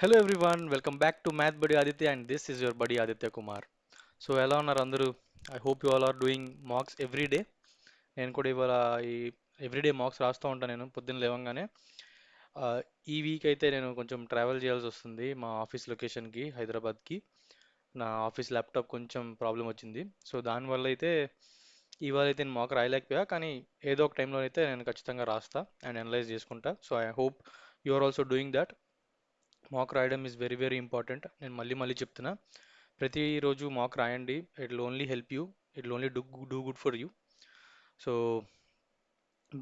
Hello everyone, welcome back to Math Buddy Aditya and this is your buddy Aditya Kumar. So ఎలా ఉన్నారు అందరూ? I hope you all are doing mocks every day. నేను కూడా ఇవాళ ఈ everyday marks రాస్తూ ఉంటాను నేను పొద్దున్న లేవగానే. ఆ, ఈ వీక్ అయితే నేను కొంచెం ట్రావెల్ చేయాల్సి వస్తుంది మా ఆఫీస్ లొకేషన్కి హైదరాబాద్కి. నా ఆఫీస్ ల్యాప్టాప్ కొంచెం ప్రాబ్లం వచ్చింది. సో దానివల్ల అయితే ఇవాళ అయితే నేను మార్క్ రాయలేకపోయా, కానీ ఏదో ఒక టైంలో అయితే నేను ఖచ్చితంగా రాస్తా అండ్ అనలైజ్ చేసుకుంటా. So I hope you are also doing that. Mock రాయడం ఈజ్ వెరీ వెరీ ఇంపార్టెంట్. నేను మళ్ళీ మళ్ళీ చెప్తున్నా, ప్రతిరోజు మాక్ రాయండి. It will only help you, it will only do good for you. So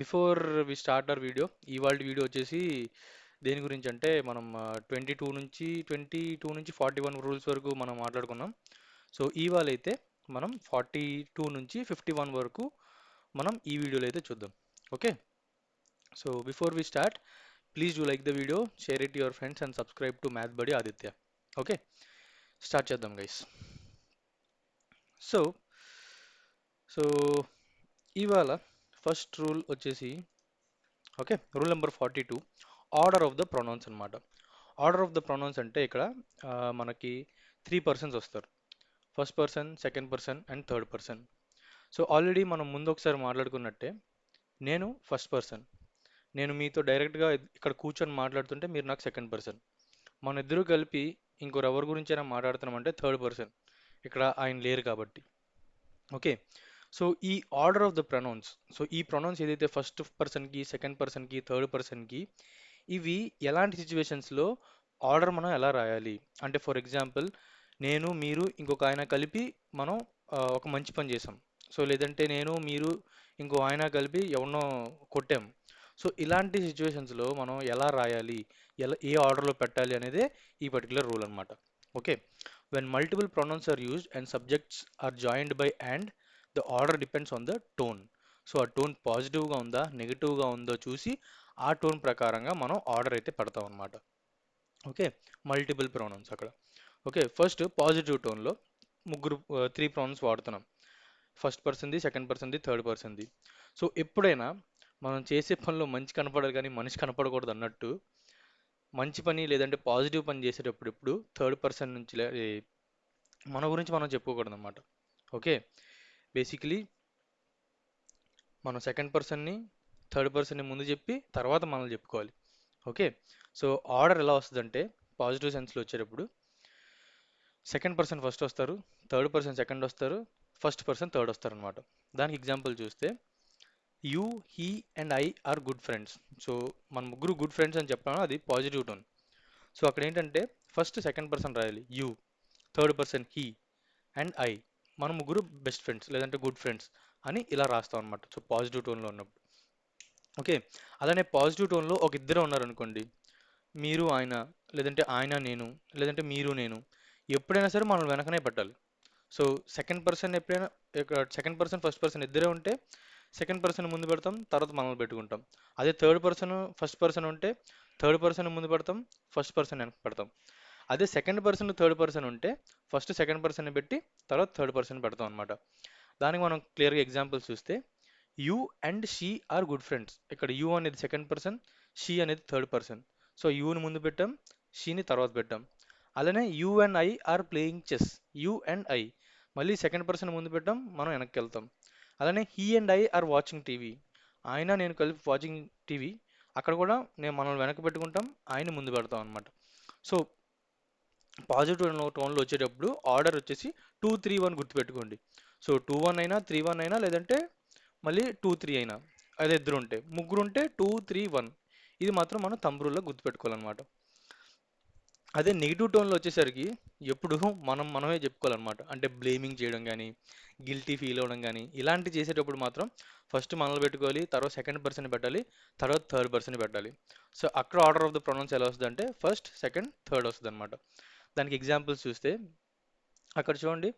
before we start our video, ఇవాళ video వచ్చేసి దేని గురించి అంటే మనం 22 నుంచి 41 రూల్స్ వరకు మనం మాట్లాడుకున్నాం. సో ఇవాళ అయితే మనం 42 నుంచి 51 వరకు మనం ఈ వీడియోలో అయితే చూద్దాం. Okay, so before we start, please do like the video, share it your friends and subscribe to math buddy Aditya. Okay, start చేద్దాం గైస్. సో సో ఇవాళ ఫస్ట్ రూల్ వచ్చేసి, okay, rule number 42, order of the pronouns అనమాట. Order of the pronouns అంటే ఇక్కడ ఆ, మనకి 3 persons వస్తారు. First person, second person and third person. So already మనం ముందు ఒకసారి మాట్లాడుకున్నట్టే, నేను ఫస్ట్ పర్సన్, నేను మీతో డైరెక్ట్గా ఇక్కడ కూర్చొని మాట్లాడుతుంటే మీరు నాకు సెకండ్ పర్సన్. మన ఇద్దరు కలిపి ఇంకొరెవరి గురించైనా మాట్లాడుతున్నామంటే థర్డ్ పర్సన్, ఇక్కడ ఆయన లేరు కాబట్టి. ఓకే, సో ఈ order of the pronouns, so ఈ ప్రొనౌన్స్ ఏదైతే ఫస్ట్ పర్సన్కి, సెకండ్ పర్సన్కి, థర్డ్ పర్సన్కి, ఇవి ఎలాంటి సిచ్యువేషన్స్లో ఆర్డర్ మనం ఎలా రాయాలి అంటే, ఫర్ ఎగ్జాంపుల్ నేను, మీరు, ఇంకొక ఆయన కలిపి మనం ఒక మంచి పని చేసాం. సో లేదంటే నేను, మీరు, ఇంకో ఆయన కలిపి ఎవరినో కొట్టాం. సో ఇలాంటి సిచ్యువేషన్స్లో మనం ఎలా రాయాలి, ఎలా ఏ ఆర్డర్లో పెట్టాలి అనేదే ఈ పర్టికులర్ రూల్ అనమాట. Okay, when multiple pronouns are used and subjects are joined by and, the order depends on the tone. So ఆ టోన్ పాజిటివ్గా ఉందా నెగిటివ్గా ఉందో చూసి ఆ టోన్ ప్రకారంగా మనం ఆర్డర్ అయితే పెడతాం అనమాట. ఓకే, మల్టిపుల్ ప్రొనౌన్స్ అక్కడ. ఓకే, ఫస్ట్ పాజిటివ్ టోన్లో ముగ్గురు 3 ప్రొనౌన్స్ వాడుతున్నాం. ఫస్ట్ పర్సన్ది, సెకండ్ పర్సన్ది, థర్డ్ పర్సన్ది. సో ఎప్పుడైనా మనం చేసే పనిలో మంచి కనపడాలి కానీ మనిషి కనపడకూడదు అన్నట్టు, మంచి పని లేదంటే పాజిటివ్ పని చేసేటప్పుడు ఎప్పుడు థర్డ్ పర్సన్ నుంచి మన గురించి మనం చెప్పుకోకూడదు అనమాట. ఓకే, బేసికలీ మనం సెకండ్ పర్సన్ని, థర్డ్ పర్సన్ని ముందు చెప్పి తర్వాత మనల్ని చెప్పుకోవాలి. ఓకే, సో ఆర్డర్ ఎలా వస్తుందంటే, పాజిటివ్ సెన్స్లో వచ్చేటప్పుడు సెకండ్ పర్సన్ ఫస్ట్ వస్తారు, థర్డ్ పర్సన్ సెకండ్ వస్తారు, ఫస్ట్ పర్సన్ థర్డ్ వస్తారు అనమాట. దానికి ఎగ్జాంపుల్ చూస్తే, you, he and I are good friends. So మన ముగ్గురు గుడ్ ఫ్రెండ్స్ అని చెప్పాను, అది పాజిటివ్ టోన్. సో అక్కడ ఏంటంటే ఫస్ట్ సెకండ్ పర్సన్ రాయాలి you, third person he and I, మన ముగ్గురు బెస్ట్ ఫ్రెండ్స్ లేదంటే గుడ్ ఫ్రెండ్స్ అని ఇలా రాస్తాం అనమాట. సో పాజిటివ్ టోన్లో ఉన్నప్పుడు. ఓకే, అలానే పాజిటివ్ టోన్లో ఒక ఇద్దరు ఉన్నారనుకోండి, మీరు ఆయన, లేదంటే ఆయన నేను, లేదంటే మీరు నేను, ఎప్పుడైనా సరే మనం వెనకనే పెట్టాలి. సో సెకండ్ పర్సన్ ఎప్పుడైనా, సెకండ్ పర్సన్ ఫస్ట్ పర్సన్ ఇద్దరే ఉంటే సెకండ్ పర్సన్ ముందు పెడతాం, తర్వాత మనల్ని పెట్టుకుంటాం. అదే థర్డ్ పర్సన్ ఫస్ట్ పర్సన్ ఉంటే థర్డ్ పర్సన్ ముందు పెడతాం, ఫస్ట్ పర్సన్ వెనక పెడతాం. అదే సెకండ్ పర్సన్ థర్డ్ పర్సన్ ఉంటే ఫస్ట్ సెకండ్ పర్సన్ పెట్టి తర్వాత థర్డ్ పర్సన్ పెడతాం అనమాట. దానికి మనం క్లియర్గా ఎగ్జాంపుల్స్ చూస్తే, you and she are good friends. ఇక్కడ యూ అనేది సెకండ్ పర్సన్, షీ అనేది థర్డ్ పర్సన్. సో యూని ముందు పెట్టాం, షీని తర్వాత పెట్టాం. అలానే you and I are playing chess. You and I, మళ్ళీ సెకండ్ పర్సన్ ముందు పెట్టాం, మనం వెనక్కి వెళ్తాం. అలానే he and I are watching TV. ఆయన నేను కలిపి వాచింగ్ టీవీ, అక్కడ కూడా నేను మనం వెనక్కి పెట్టుకుంటాం, ఆయన ముందు పెడతాం అనమాట. సో పాజిటివ్ టోన్లో వచ్చేటప్పుడు ఆర్డర్ వచ్చేసి 2 3 1 గుర్తుపెట్టుకోండి. సో 2 1 అయినా 3 1 అయినా లేదంటే మళ్ళీ 2 3 అయినా, అదే ఇద్దరు ఉంటే, ముగ్గురు ఉంటే 2 3 1. ఇది మాత్రం మనం తంబ్రుల్లో గుర్తుపెట్టుకోవాలన్నమాట. అదే నెగిటివ్ టోన్లో వచ్చేసరికి ఎప్పుడు మనమే చెప్పుకోవాలన్నమాట. అంటే బ్లేమింగ్ చేయడం కానీ, గిల్టీ ఫీల్ అవ్వడం కానీ, ఇలాంటి చేసేటప్పుడు మాత్రం ఫస్ట్ మనల్ని పెట్టుకోవాలి, తర్వాత సెకండ్ పర్సన్ పెట్టాలి, తర్వాత థర్డ్ పర్సన్ పెట్టాలి. సో అక్కడ ఆర్డర్ ఆఫ్ ద ప్రొనౌన్స్ ఎలా వస్తుంది అంటే ఫస్ట్ సెకండ్ థర్డ్ వస్తుంది అనమాట. దానికి ఎగ్జాంపుల్స్ చూస్తే అక్కడ చూడండి,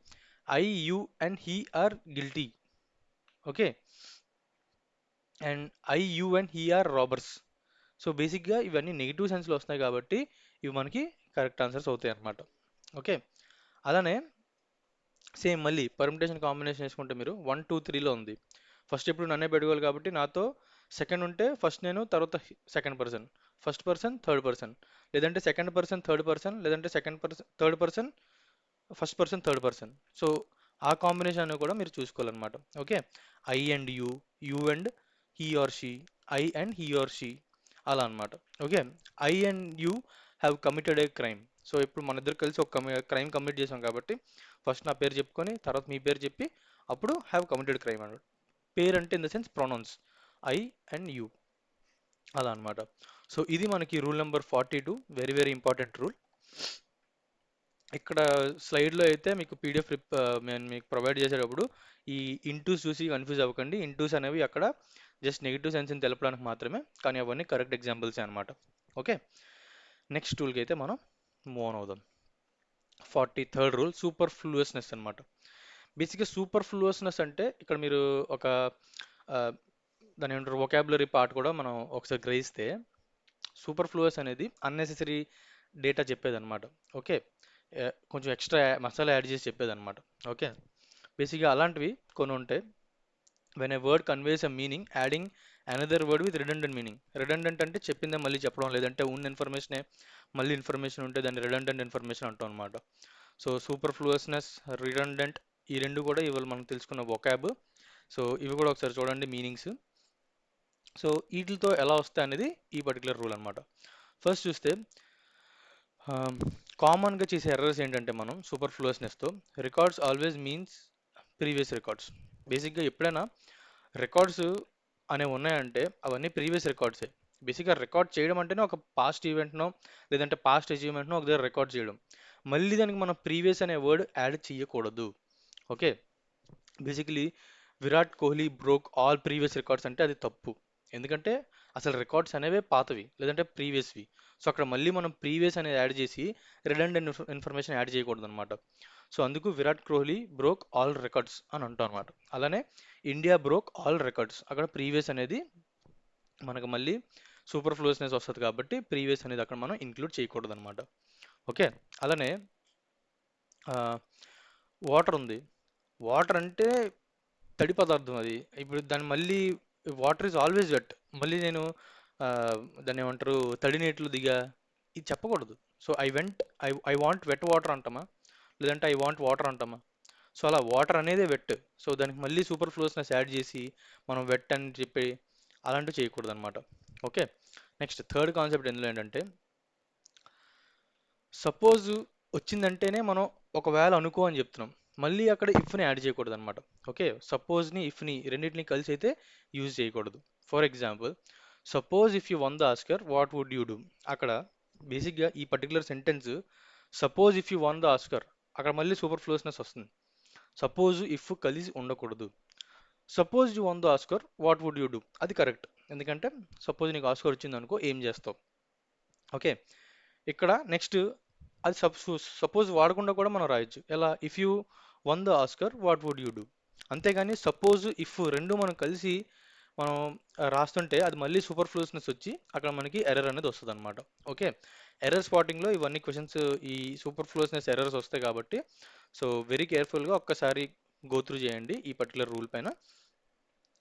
I, you and he are guilty. Okay, and I, you and he are robbers. So బేసిక్గా ఇవన్నీ నెగిటివ్ సెన్స్లో వస్తున్నాయి కాబట్టి ఇవి మనకి కరెక్ట్ ఆన్సర్స్ అవుతాయి అన్నమాట. ఓకే, అలానే సేమ్ మళ్ళీ పర్మిటేషన్ కాంబినేషన్ వేసుకుంటే మీరు 1 2 3లో ఉంది. ఫస్ట్ ఇప్పుడు నన్నే పెట్టుకోవాలి కాబట్టి నాతో సెకండ్ ఉంటే ఫస్ట్ నేను, తర్వాత second person, first person third person, లేదంటే సెకండ్ పర్సన్ థర్డ్ పర్సన్, లేదంటే second person third person first person third person. So ఆ కాంబినేషన్ కూడా మీరు చూసుకోవాలన్నమాట. Okay, I and you, you and he or she, I and he or she, అలా అన్నమాట. Okay, I and you have committed a crime. So ఇప్పుడు మన ఇద్దరు కలిసి ఒక క్రైమ్ కమిట్ చేసాం కాబట్టి ఫస్ట్ నా పేరు చెప్పుకొని తర్వాత మీ పేరు చెప్పి అప్పుడు హ్యావ్ కమిటెడ్ క్రైమ్ అన్నాడు. పేరు అంటే in the sense pronounce I and you, అలా అన్నమాట. సో ఇది మనకి rule number 42, very very important rule. ఇక్కడ స్లైడ్లో అయితే మీకు పీడిఎఫ్ నేను మీకు ప్రొవైడ్ చేసేటప్పుడు ఈ ఇంటూస్ చూసి కన్ఫ్యూజ్ అవ్వకండి. ఇంటూస్ అనేవి అక్కడ జస్ట్ నెగిటివ్ సెన్స్ని తెలపడానికి మాత్రమే, కానీ అవన్నీ కరెక్ట్ ఎగ్జాంపుల్సే అనమాట. ఓకే, నెక్స్ట్ రూల్కి అయితే మనం మూవ్ ఆన్ అవుదాం. 43rd రూల్ సూపర్ ఫ్లూయస్నెస్ అనమాట. బేసిక్గా సూపర్ ఫ్లూయస్నెస్ అంటే ఇక్కడ మీరు ఒక ఆ, దాని ఏమంటారు వొకాబులరీ పార్ట్ కూడా మనం ఒకసారి గ్రహిస్తే సూపర్ ఫ్లూయస్ అనేది అన్నెసెసరీ డేటా చెప్పేదన్నమాట. ఓకే, కొంచెం ఎక్స్ట్రా మసాలా యాడ్ చేసి చెప్పేదన్నమాట. ఓకే, బేసిక్గా అలాంటివి కొన్ని ఉంటాయి. When a word conveys a meaning adding another word with redundant meaning. Redundant అంటే చెప్పిందే మళ్ళీ చెప్పడం, లేదంటే ఉన్న ఇన్ఫర్మేషనే మళ్ళీ ఇన్ఫర్మేషన్ ఉంటే దాన్ని రిడండెంట్ ఇన్ఫర్మేషన్ అంటాం అనమాట. సో సూపర్ ఫ్లూయస్నెస్, రిడండెంట్, ఈ రెండు కూడా ఇవాళ మనం తెలుసుకున్న వొకాబ్. సో ఇవి కూడా ఒకసారి చూడండి మీనింగ్స్. సో వీటితో ఎలా వస్తాయి అనేది ఈ పర్టికులర్ రూల్ అనమాట. ఫస్ట్ చూస్తే కామన్గా చేసే ఎర్రర్స్ ఏంటంటే మనం సూపర్ ఫ్లూయస్నెస్తో records always means previous records. బేసిక్గా ఎప్పుడైనా రికార్డ్స్ అనేవి ఉన్నాయంటే అవన్నీ ప్రీవియస్ రికార్డ్సే. బేసిక్గా రికార్డ్ చేయడం అంటేనే ఒక పాస్ట్ ఈవెంట్నో లేదంటే పాస్ట్ అచీవ్మెంట్నో ఒక దగ్గర రికార్డ్ చేయడం. మళ్ళీ దానికి మనం ప్రీవియస్ అనే వర్డ్ యాడ్ చేయకూడదు. Okay, basically Virat Kohli broke all previous records అంటే అది తప్పు. ఎందుకంటే అసలు రికార్డ్స్ అనేవే పాతవి లేదంటే ప్రీవియస్వి. సో అక్కడ మళ్ళీ మనం ప్రీవియస్ అనేది యాడ్ చేసి రిడండెంట్ ఇన్ఫర్మేషన్ యాడ్ చేయకూడదు అనమాట. సో అందుకు Virat Kohli broke all records అని అంటాం అనమాట. అలానే ఇండియా బ్రోక్ ఆల్ రికార్డ్స్, అక్కడ ప్రీవియస్ అనేది మనకు మళ్ళీ సూపర్ ఫ్లూయస్నెస్ వస్తుంది కాబట్టి ప్రీవియస్ అనేది అక్కడ మనం ఇంక్లూడ్ చేయకూడదు అనమాట. ఓకే, అలానే వాటర్ ఉంది. వాటర్ అంటే తడి పదార్థం అది. ఇప్పుడు దాన్ని మళ్ళీ వాటర్ ఈజ్ ఆల్వేస్ వెట్, మళ్ళీ నేను ఆ, దాన్ని ఏమంటారు తడి నీటిలో దిగా, ఇది చెప్పకూడదు. So I went, I want wet water అంటామా, లేదంటే ఐ వాంట్ వాటర్ అంటామా. సో అలా వాటర్ అనేది వెట్. సో దానికి మళ్ళీ సూపర్ ఫ్లూయస్నెస్ యాడ్ చేసి మనం వెట్ అని చెప్పి అలాంటివి చేయకూడదు అనమాట. ఓకే, నెక్స్ట్ థర్డ్ కాన్సెప్ట్ ఎందులో ఏంటంటే సపోజ్ వచ్చిందంటేనే మనం ఒకవేళ అనుకో అని చెప్తున్నాం, మళ్ళీ అక్కడ ఇఫ్ని యాడ్ చేయకూడదు అనమాట. ఓకే, సపోజ్ని ఇఫ్ని రెండింటిని కలిసి అయితే యూజ్ చేయకూడదు. For example, suppose if you won the Oscar what would you do. అక్కడ బేసిక్గా ఈ particular sentence suppose if you won the Oscar, అక్కడ మళ్ళీ సూపర్ ఫ్లూయస్నెస్ వస్తుంది. సపోజ్ ఇఫ్ కలిసి ఉండకూడదు. Suppose you won the Oscar what would you do, అది correct. ఎందుకంటే సపోజ్ నీకు ఆస్కర్ వచ్చింది అనుకో ఏం చేస్తావు. ఓకే, ఇక్కడ నెక్స్ట్ అది సపోజ్ వాడకుండా కూడా మనం రాయొచ్చు. ఎలా, if you won the Oscar what would you do. అంతేగాని సపోజ్ ఇఫ్ రెండు మనం కలిసి మనం రాస్తుంటే అది మళ్ళీ సూపర్ ఫ్లూయస్నెస్ వచ్చి అక్కడ మనకి ఎర్రర్ అనేది వస్తుంది అనమాట. ఓకే, ఎర్రర్ స్పాటింగ్లో ఇవన్నీ క్వశ్చన్స్ ఈ సూపర్ ఫ్లూయస్నెస్ ఎర్రర్స్ వస్తాయి కాబట్టి సో వెరీ కేర్ఫుల్గా ఒక్కసారి గో త్రూ చేయండి ఈ పర్టికులర్ రూల్ పైన,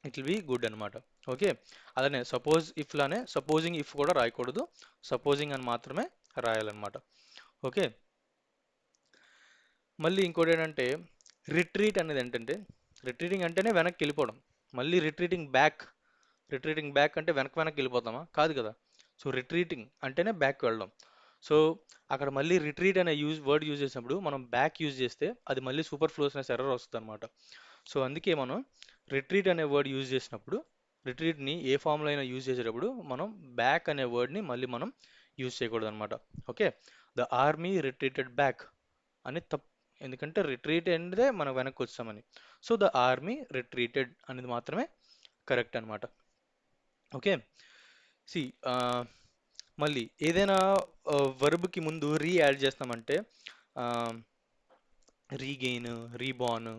ఇట్ విల్ బి గుడ్ అనమాట. ఓకే, అలానే సపోజ్ ఇఫ్ లానే సపోజింగ్ ఇఫ్ కూడా రాయకూడదు, సపోజింగ్ అని మాత్రమే రాయాలన్నమాట. ఓకే, మళ్ళీ ఇంకోటి ఏంటంటే రిట్రీట్ అనేది ఏంటంటే రిట్రీటింగ్ అంటేనే వెనక్కి వెళ్ళిపోవడం. మళ్ళీ రిట్రీటింగ్ బ్యాక్ అంటే వెనక్కి వెళ్ళిపోతామా, కాదు కదా. సో రిట్రీటింగ్ అంటేనే బ్యాక్ వెళ్ళడం. సో అక్కడ మళ్ళీ రిట్రీట్ అనే వర్డ్ యూజ్ చేసినప్పుడు మనం బ్యాక్ యూజ్ చేస్తే అది మళ్ళీ సూపర్ ఫ్లూయస్నెస్ ఎర్రర్ వస్తుంది అనమాట. సో అందుకే మనం రిట్రీట్ అనే వర్డ్ యూజ్ చేసినప్పుడు రిట్రీట్ని ఏ ఫామ్లో అయినా యూజ్ చేసేటప్పుడు మనం బ్యాక్ అనే వర్డ్ని మళ్ళీ మనం యూజ్ చేయకూడదు అనమాట. Okay, the army retreated back అని తప్పు, ఎందుకంటే రిట్రీట్ అనేదే మనం వెనక్కి వచ్చామని. సో ద ఆర్మీ రిట్రీటెడ్ అనేది మాత్రమే కరెక్ట్ అనమాట. ఓకే, సి మళ్ళీ ఏదైనా వర్బ్కి ముందు రీ యాడ్ చేస్తామంటే రీగెయిన్, రీబార్న్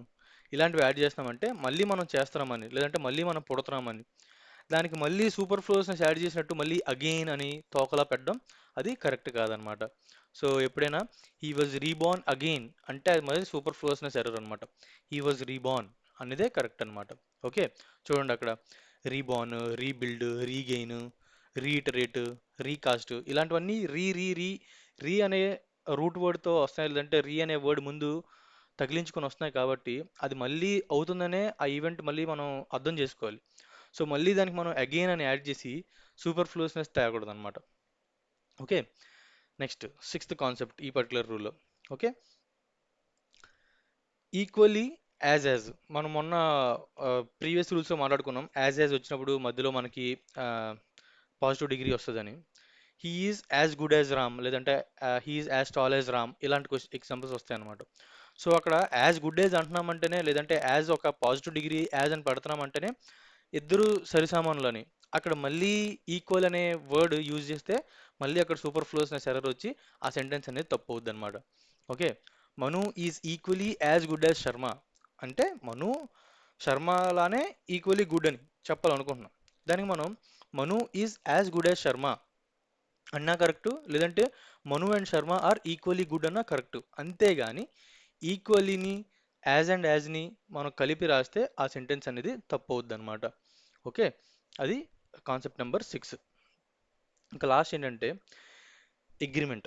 ఇలాంటివి యాడ్ చేస్తామంటే మళ్ళీ మనం చేస్తున్నామని లేదంటే మళ్ళీ మనం పుడుతున్నామని. దానికి మళ్ళీ సూపర్ ఫ్లూయస్నెస్ యాడ్ చేసినట్టు మళ్ళీ అగెయిన్ అని తోకలా పెట్టడం అది కరెక్ట్ కాదనమాట. సో ఎప్పుడైనా హీ వాజ్ రీబార్న్ అగెయిన్ అంటే అది మళ్ళీ సూపర్ ఫ్లూయస్నెస్ ఎర్రర్ అనమాట. హీ వాజ్ రీబార్న్ అనేదే కరెక్ట్ అనమాట. ఓకే, చూడండి అక్కడ reborn, rebuild, regain, reiterate, recast ఇలాంటివన్నీ రీ రీ రీ రీ అనే రూట్ వర్డ్తో వస్తాయి, లేదంటే రీ అనే వర్డ్ ముందు తగిలించుకొని వస్తున్నాయి కాబట్టి అది మళ్ళీ అవుతుందనే ఆ ఈవెంట్ మళ్ళీ మనం అర్థం చేసుకోవాలి. సో మళ్ళీ దానికి మనం అగైన్ అని యాడ్ చేసి సూపర్ ఫ్లూస్నెస్ తేకూడదు అనమాట. ఓకే, నెక్స్ట్ సిక్స్త్ కాన్సెప్ట్ ఈ పర్టికులర్ రూల్లో. ఓకే, ఈక్వల్లీ యాజ్ మనం మొన్న ప్రీవియస్ రూల్స్లో మాట్లాడుకున్నాం. యాజ్ వచ్చినప్పుడు మధ్యలో మనకి పాజిటివ్ డిగ్రీ వస్తుందని. He is as good as Ram, లేదంటే he is as tall as Ram, ఇలాంటి ఎగ్జాంపుల్స్ వస్తాయి అనమాట. సో అక్కడ యాజ్ గుడ్ యాజ్ అంటున్నామంటేనే, లేదంటే యాజ్ ఒక పాజిటివ్ డిగ్రీ యాజ్ అని పెడుతున్నామంటేనే ఇద్దరు సరిసమానులని. అక్కడ మళ్ళీ ఈక్వల్ అనే వర్డ్ యూజ్ చేస్తే మళ్ళీ అక్కడ సూపర్ ఫ్లోస్నెస్ ఎర్రర్ వచ్చి ఆ సెంటెన్స్ అనేది తప్పు అవుద్ది అనమాట. Okay, Manu is equally as good as Sharma అంటే మను శర్మ లానే ఈక్వలీ గుడ్ అని చెప్పాలనుకుంటున్నాం. దానికి మనం Manu is as good as Sharma అన్నా కరెక్ట్, లేదంటే Manu and Sharma are equally good అన్నా కరెక్ట్. అంతేగాని ఈక్వలీని యాజ్ అండ్ యాజ్ని మనం కలిపి రాస్తే ఆ సెంటెన్స్ అనేది తప్పు అవుద్ది అనమాట. ఓకే, అది కాన్సెప్ట్ నెంబర్ 6. ఇంకా లాస్ట్ ఏంటంటే అగ్రిమెంట్.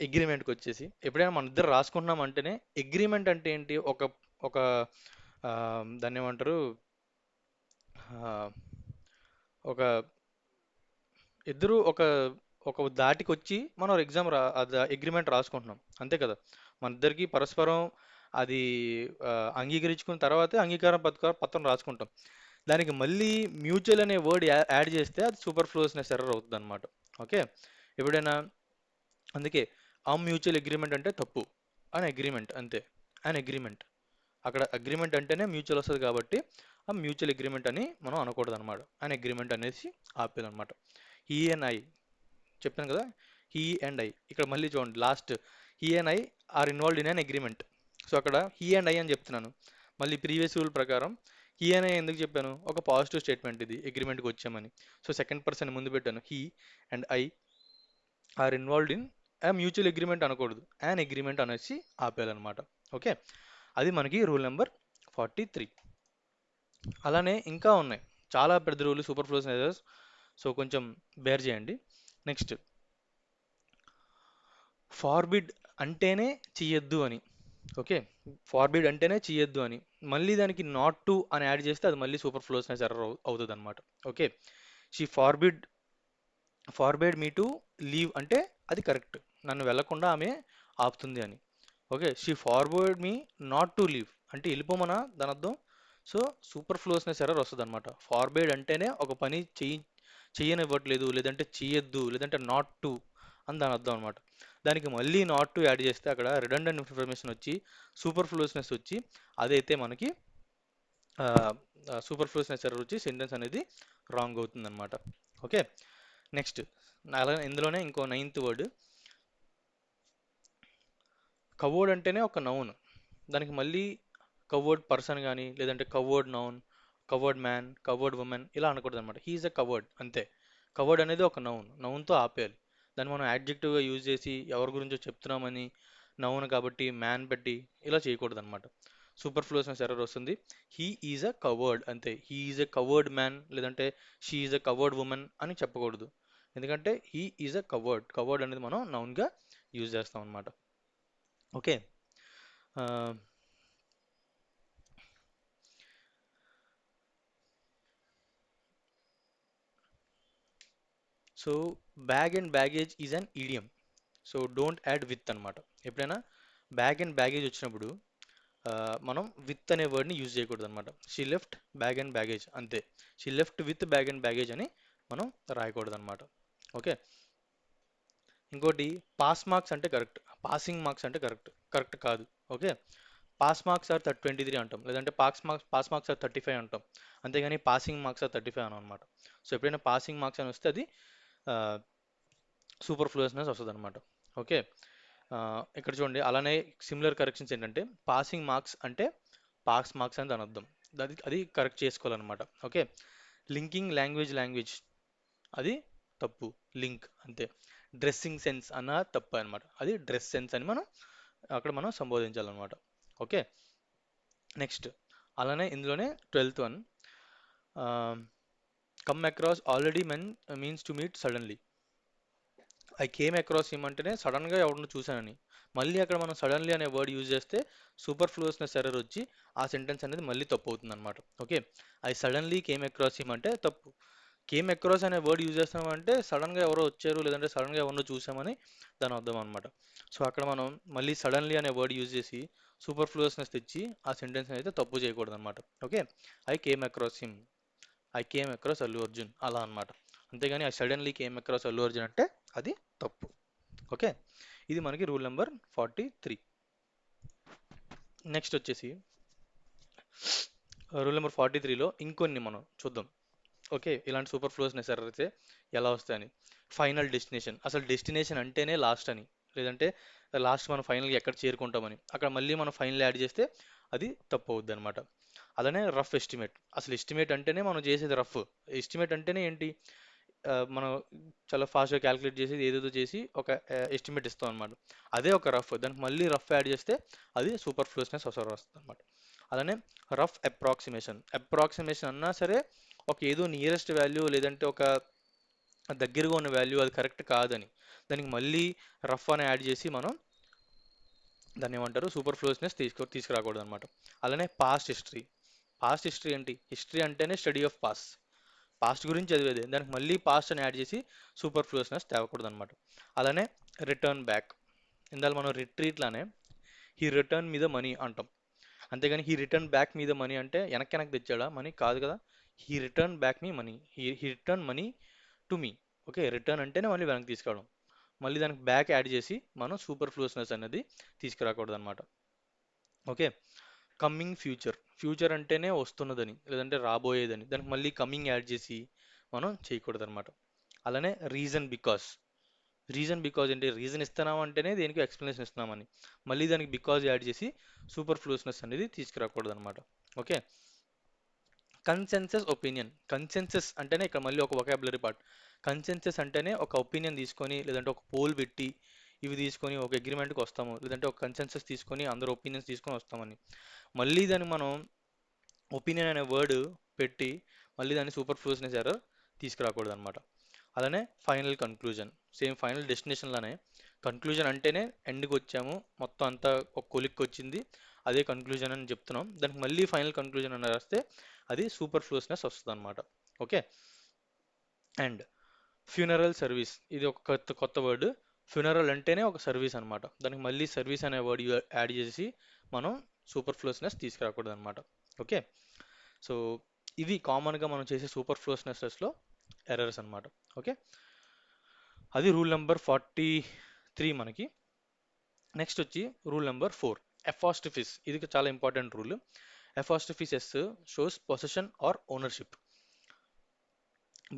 అగ్రిమెంట్కి వచ్చేసి ఎప్పుడైనా మన ఇద్దరు రాసుకుంటున్నాం అంటేనే అగ్రిమెంట్ అంటే ఏంటి, ఒక ఒక ఆ, దాన్ని ఏమంటారు, ఆ, ఒక ఇద్దరు ఒక ఒక దాటికి వచ్చి మనం ఎగ్జామ్ అగ్రిమెంట్ రాసుకుంటున్నాం అంతే కదా. మన ఇద్దరికి పరస్పరం అది ఆ, అంగీకరించుకున్న తర్వాతే అంగీకారం పత్రం రాసుకుంటాం. దానికి మళ్ళీ మ్యూచువల్ అనే వర్డ్ యాడ్ చేస్తే అది సూపర్ ఫ్లోస్నెస్ ఎర్రర్ అవుతుంది అనమాట. ఓకే, ఎప్పుడైనా అందుకే ఆ మ్యూచువల్ అగ్రిమెంట్ అంటే తప్పు, అని అగ్రిమెంట్ అంతే, అని అగ్రిమెంట్. అక్కడ అగ్రిమెంట్ అంటేనే మ్యూచువల్ వస్తుంది కాబట్టి ఆ మ్యూచువల్ అగ్రిమెంట్ అని మనం అనకూడదు అనమాట. అని అగ్రిమెంట్ అనేసి ఆపేదన్నమాట. హీ అండ్ ఐ చెప్పాను కదా, హీ అండ్ ఐ. ఇక్కడ మళ్ళీ చూడండి last, he and I are involved in an agreement. So అక్కడ హీ అండ్ ఐ అని చెప్తున్నాను. మళ్ళీ ప్రీవియస్ రూల్ ప్రకారం హీ అని ఎందుకు చెప్పాను, ఒక పాజిటివ్ స్టేట్మెంట్ ఇది అగ్రిమెంట్కి వచ్చామని. సో సెకండ్ పర్సన్ ముందు పెట్టాను, he and I are involved in a mutual agreement అనకూడదు, యాన్ అగ్రిమెంట్ అనేసి ఆపేయాలన్నమాట. ఓకే, అది మనకి రూల్ నెంబర్ 43. అలానే ఇంకా ఉన్నాయి చాలా పెద్ద rule super flows measures. So కొంచెం బేర్ చేయండి. నెక్స్ట్ ఫార్బిడ్ అంటేనే చెయ్యొద్దు అని. ఓకే, ఫార్బిడ్ అంటేనే చెయ్యొద్దు అని మళ్ళీ దానికి నాట్ టు అని యాడ్ చేస్తే అది మళ్ళీ సూపర్ ఫ్లోస్నెస్ ఎర్రర్ అవుతుంది అనమాట. Okay, she forbid me to leave అంటే అది కరెక్ట్, నన్ను వెళ్లకుండా ఆమె ఆపుతుంది అని. Okay, she forward me not to leave అంటే వెళ్ళిపోమనా దాని అర్థం. సో సూపర్ ఫ్లోస్నెస్ ఎర్రర్ వస్తుంది అనమాట. ఫార్బిడ్ అంటేనే ఒక పని చెయ్యనివ్వట్లేదు, లేదంటే చెయ్యొద్దు, లేదంటే నాట్ టు అని దాని అర్థం అనమాట. దానికి మళ్ళీ నాట్ టు యాడ్ చేస్తే అక్కడ రిడండెంట్ ఇన్ఫర్మేషన్ వచ్చి సూపర్ ఫ్లోస్నెస్ వచ్చి అదైతే మనకి సూపర్ ఫ్లోస్నెస్ ఎర్రర్ వచ్చి సెంటెన్స్ అనేది రాంగ్ అవుతుంది అనమాట. ఓకే, నెక్స్ట్ అలా ఇందులోనే ఇంకో 9th వర్డ్, కవర్డ్ అంటేనే ఒక నౌన్. దానికి మళ్ళీ కవర్డ్ పర్సన్ కానీ, లేదంటే covered noun, covered man, covered women ఇలా అనకూడదు అనమాట. హీఈస్ ఎ కవర్డ్ అంతే. కవర్డ్ అనేది ఒక నౌన్, నౌన్తో ఆపేయాలి. దాన్ని మనం యాడ్జెక్టివ్గా యూజ్ చేసి ఎవరి గురించో చెప్తున్నామని నౌన్ కాబట్టి మ్యాన్ పెట్టి ఇలా చేయకూడదు అనమాట. సూపర్ ఫ్లోస్నెస్ ఎర్రర్ వస్తుంది. హీ ఈజ్ అ కవర్డ్ అంతే. He is a coward man, లేదంటే she is a coward woman అని చెప్పకూడదు. ఎందుకంటే he is a coward, coward అనేది మనం నౌన్గా యూజ్ చేస్తాం అనమాట. Okay, so bag and baggage is an idiom. So don't add with అనమాట. ఎప్పుడైనా బ్యాగ్ అండ్ బ్యాగేజ్ వచ్చినప్పుడు మనం విత్ అనే వర్డ్ని యూజ్ చేయకూడదు అనమాట. She left bag and baggage అంతే. She left with bag and baggage అని మనం రాయకూడదు అనమాట. ఓకే, ఇంకోటి పాస్ మార్క్స్ అంటే కరెక్ట్, పాసింగ్ మార్క్స్ అంటే కరెక్ట్ కాదు. ఓకే, పాస్ మార్క్స్ ఆర్ 23 అంటాం, లేదంటే పాస్ మార్క్స్ ఆర్ 35 అంటాం. అంతేగాని పాసింగ్ మార్క్స్ ఆర్ 35 అనం అనమాట. సో ఎప్పుడైనా పాసింగ్ మార్క్స్ అని వస్తే అది సూపర్ ఫ్లూయెన్స్నెస్ వస్తుంది అనమాట. ఓకే, ఇక్కడ చూడండి అలానే సిమిలర్ కరెక్షన్స్ ఏంటంటే పాసింగ్ మార్క్స్ అంటే పాస్ మార్క్స్ అని దాని అర్థం. అది కరెక్ట్ చేసుకోవాలన్నమాట. ఓకే, లింకింగ్ లాంగ్వేజ్ అది తప్పు, లింక్ అంతే. డ్రెస్సింగ్ సెన్స్ అన్న తప్పు అనమాట, అది డ్రెస్ సెన్స్ అని అక్కడ మనం సంబోధించాలన్నమాట. ఓకే, నెక్స్ట్ అలానే ఇందులోనే 12th one, come across already means to meet suddenly. I came across him అంటేనే సడన్గా ఎవరినో చూశానని. మళ్ళీ అక్కడ మనం సడన్లీ అనే వర్డ్ యూజ్ చేస్తే సూపర్ ఫ్లూస్నెస్ ఎర్రర్ వచ్చి ఆ సెంటెన్స్ అనేది మళ్ళీ తప్పు అవుతుంది అనమాట. Okay, I suddenly came across him అంటే తప్పు. కేమ్ అక్రాస్ అనే వర్డ్ యూజ్ చేస్తామంటే సడన్గా ఎవరో వచ్చారు లేదంటే సడన్గా ఎవరినో చూసామని దాని అర్థం అనమాట. సో అక్కడ మనం మళ్ళీ సడన్లీ అనే వర్డ్ యూజ్ చేసి సూపర్ ఫ్లూస్నెస్ తెచ్చి ఆ సెంటెన్స్ అయితే తప్పు చేయకూడదు అనమాట. Okay, I came across him, I came across Allu Arjun అలా అనమాట. అంతేగాని I suddenly came across Allu Arjun అంటే అది తప్పు. ఓకే, ఇది మనకి రూల్ నెంబర్ 43. నెక్స్ట్ వచ్చేసి రూల్ నెంబర్ 43లో ఇంకొన్ని మనం చూద్దాం. ఓకే, ఇలాంటి సూపర్ ఫ్లూస్నెస్ ఎర్రర్ అయితే ఎలా వస్తాయని. ఫైనల్ డెస్టినేషన్, అసలు డెస్టినేషన్ అంటేనే లాస్ట్ అని, లేదంటే లాస్ట్ మనం ఫైనల్గా ఎక్కడ చేరుకుంటామని, అక్కడ మళ్ళీ మనం ఫైనల్ యాడ్ చేస్తే అది తప్పు అవుద్ది అనమాట. అలానే రఫ్ ఎస్టిమేట్, అసలు ఎస్టిమేట్ అంటేనే మనం చేసేది రఫ్. ఎస్టిమేట్ అంటేనే ఏంటి, మనం చాలా ఫాస్ట్గా క్యాలిక్యులేట్ చేసి ఏదేదో చేసి ఒక ఎస్టిమేట్ ఇస్తాం అనమాట. అదే ఒక రఫ్, దానికి మళ్ళీ రఫ్ యాడ్ చేస్తే అది సూపర్ ఫ్లూస్నెస్ వస్తుంది అనమాట. అలానే రఫ్ అప్రాక్సిమేషన్, అప్రాక్సిమేషన్ అన్నా సరే ఒక ఏదో నియరెస్ట్ వాల్యూ లేదంటే ఒక దగ్గరగా ఉన్న వాల్యూ అది కరెక్ట్ కాదని దానికి మళ్ళీ రఫ్ అని యాడ్ చేసి మనం దాన్ని ఏమంటారు సూపర్ ఫ్లూస్నెస్ తీసుకురాకూడదు అనమాట. అలానే పాస్ట్ హిస్టరీ, పాస్ట్ హిస్టరీ ఏంటి, హిస్టరీ అంటేనే స్టడీ ఆఫ్ పాస్ట్, పాస్ట్ గురించి చదివేది, దానికి మళ్ళీ పాస్ట్ అని యాడ్ చేసి సూపర్ ఫ్లూస్నెస్ తేవకూడదు అనమాట. అలానే రిటర్న్ బ్యాక్, ఇందాక మనం రిట్రీట్లానే హీ రిటర్న్ మీద మనీ అంటాం, అంతేగాని హీ రిటర్న్ బ్యాక్ మీద మనీ అంటే వెనక్కి తెచ్చాడా మనీ కాదు కదా. He return back me money, he return money to me. Okay, return అంటేనే మళ్ళీ వెనక్కి తీసుకోవడం, మళ్ళీ దానికి బ్యాక్ యాడ్ చేసి మనం సూపర్ ఫ్లూస్నెస్ అనేది తీసుకురాకూడదు అనమాట. ఓకే, కమ్మింగ్ ఫ్యూచర్, ఫ్యూచర్ అంటేనే వస్తున్నదని లేదంటే రాబోయేదని దానికి మళ్ళీ కమ్మింగ్ యాడ్ చేసి మనం చేయకూడదు అనమాట. అలానే రీజన్ బికాస్, రీజన్ బికాజ్ ఏంటి, రీజన్ ఇస్తున్నాం అంటేనే దేనికి ఎక్స్ప్లెనేషన్ ఇస్తున్నామని మళ్ళీ దానికి బికాజ్ యాడ్ చేసి సూపర్ ఫ్లూస్నెస్ అనేది తీసుకురాకూడదు అనమాట. ఓకే, కన్సెన్సస్ ఒపీనియన్, కన్సెన్సస్ అంటేనే ఇక్కడ మళ్ళీ ఒక వొకాబులరీ పార్ట్. కన్సెన్సస్ అంటేనే ఒక ఒపీనియన్ తీసుకొని లేదంటే ఒక పోల్ పెట్టి ఇవి తీసుకొని ఒక అగ్రిమెంట్కి వస్తాము, లేదంటే ఒక కన్సెన్సస్ తీసుకొని అందరు ఒపీనియన్స్ తీసుకొని వస్తామని మళ్ళీ దాన్ని మనం ఒపీనియన్ అనే వర్డ్ పెట్టి మళ్ళీ దాన్ని సూపర్ ఫ్లూస్నెస్ ఎర్రర్ తీసుకురాకూడదు అనమాట. అలానే ఫైనల్ కన్క్లూజన్, సేమ్ ఫైనల్ డెస్టినేషన్లోనే కన్క్లూజన్ అంటేనే ఎండ్కి వచ్చాము మొత్తం అంతా ఒక కొలిక్కి వచ్చింది అదే కన్క్లూజన్ అని చెప్తున్నాం, దానికి మళ్ళీ ఫైనల్ కన్క్లూజన్ అని రాస్తే అది సూపర్ ఫ్లూస్నెస్ వస్తుంది అనమాట. ఓకే, అండ్ ఫ్యూనరల్ సర్వీస్, ఇది ఒక కొత్త వర్డ్. ఫ్యూనరల్ అంటేనే ఒక సర్వీస్ అనమాట, దానికి మళ్ళీ సర్వీస్ అనే వర్డ్ యాడ్ చేసి మనం సూపర్ ఫ్లూస్నెస్ తీసుకురాకూడదు అనమాట. ఓకే, సో ఇవి కామన్గా మనం చేసే సూపర్ ఫ్లూస్నెస్లో ఎర్రర్స్ అనమాట. ఓకే, అది రూల్ నెంబర్ 43 మనకి. నెక్స్ట్ వచ్చి రూల్ నెంబర్ 4, ఎఫాస్టిఫిస్, ఇది చాలా important rule. Apostrophes S shows possession or ownership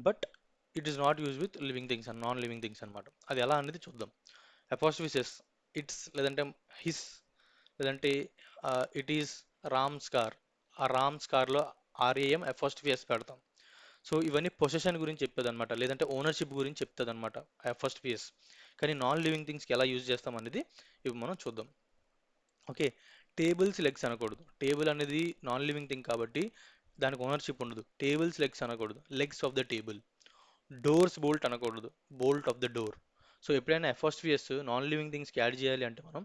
but it is not use with living things and non living things అనమాట. అది ఎలా అనేది చూద్దాం. అపాస్ట్రఫీ ఎస్, ఇట్స్ లేదంటే హిస్, లేదంటే ఇట్ ఈస్ రామ్స్ కార్, ఆ రామ్స్ కార్లో ఆర్ఏఎం అపాస్ట్రఫీ ఎస్ పెడతాం. సో ఇవన్నీ పొసెషన్ గురించి చెప్పేది అనమాట, లేదంటే ఓనర్షిప్ గురించి చెప్తుంది అనమాట అపాస్ట్రఫీ ఎస్. కానీ నాన్ లివింగ్ థింగ్స్కి ఎలా యూజ్ చేస్తాం అనేది ఇవి మనం చూద్దాం. ఓకే, టేబుల్స్ లెగ్స్ అనకూడదు, టేబుల్ అనేది నాన్ లివింగ్ థింగ్ కాబట్టి దానికి ఓనర్షిప్ ఉండదు, టేబుల్స్ లెగ్స్ అనకూడదు, legs of the table. Doors bolt అనకూడదు, bolt of the door. So ఎప్పుడైనా ఎఫ్ఎస్టిఎస్ నాన్ లివింగ్ థింగ్స్కి యాడ్ చేయాలి అంటే మనం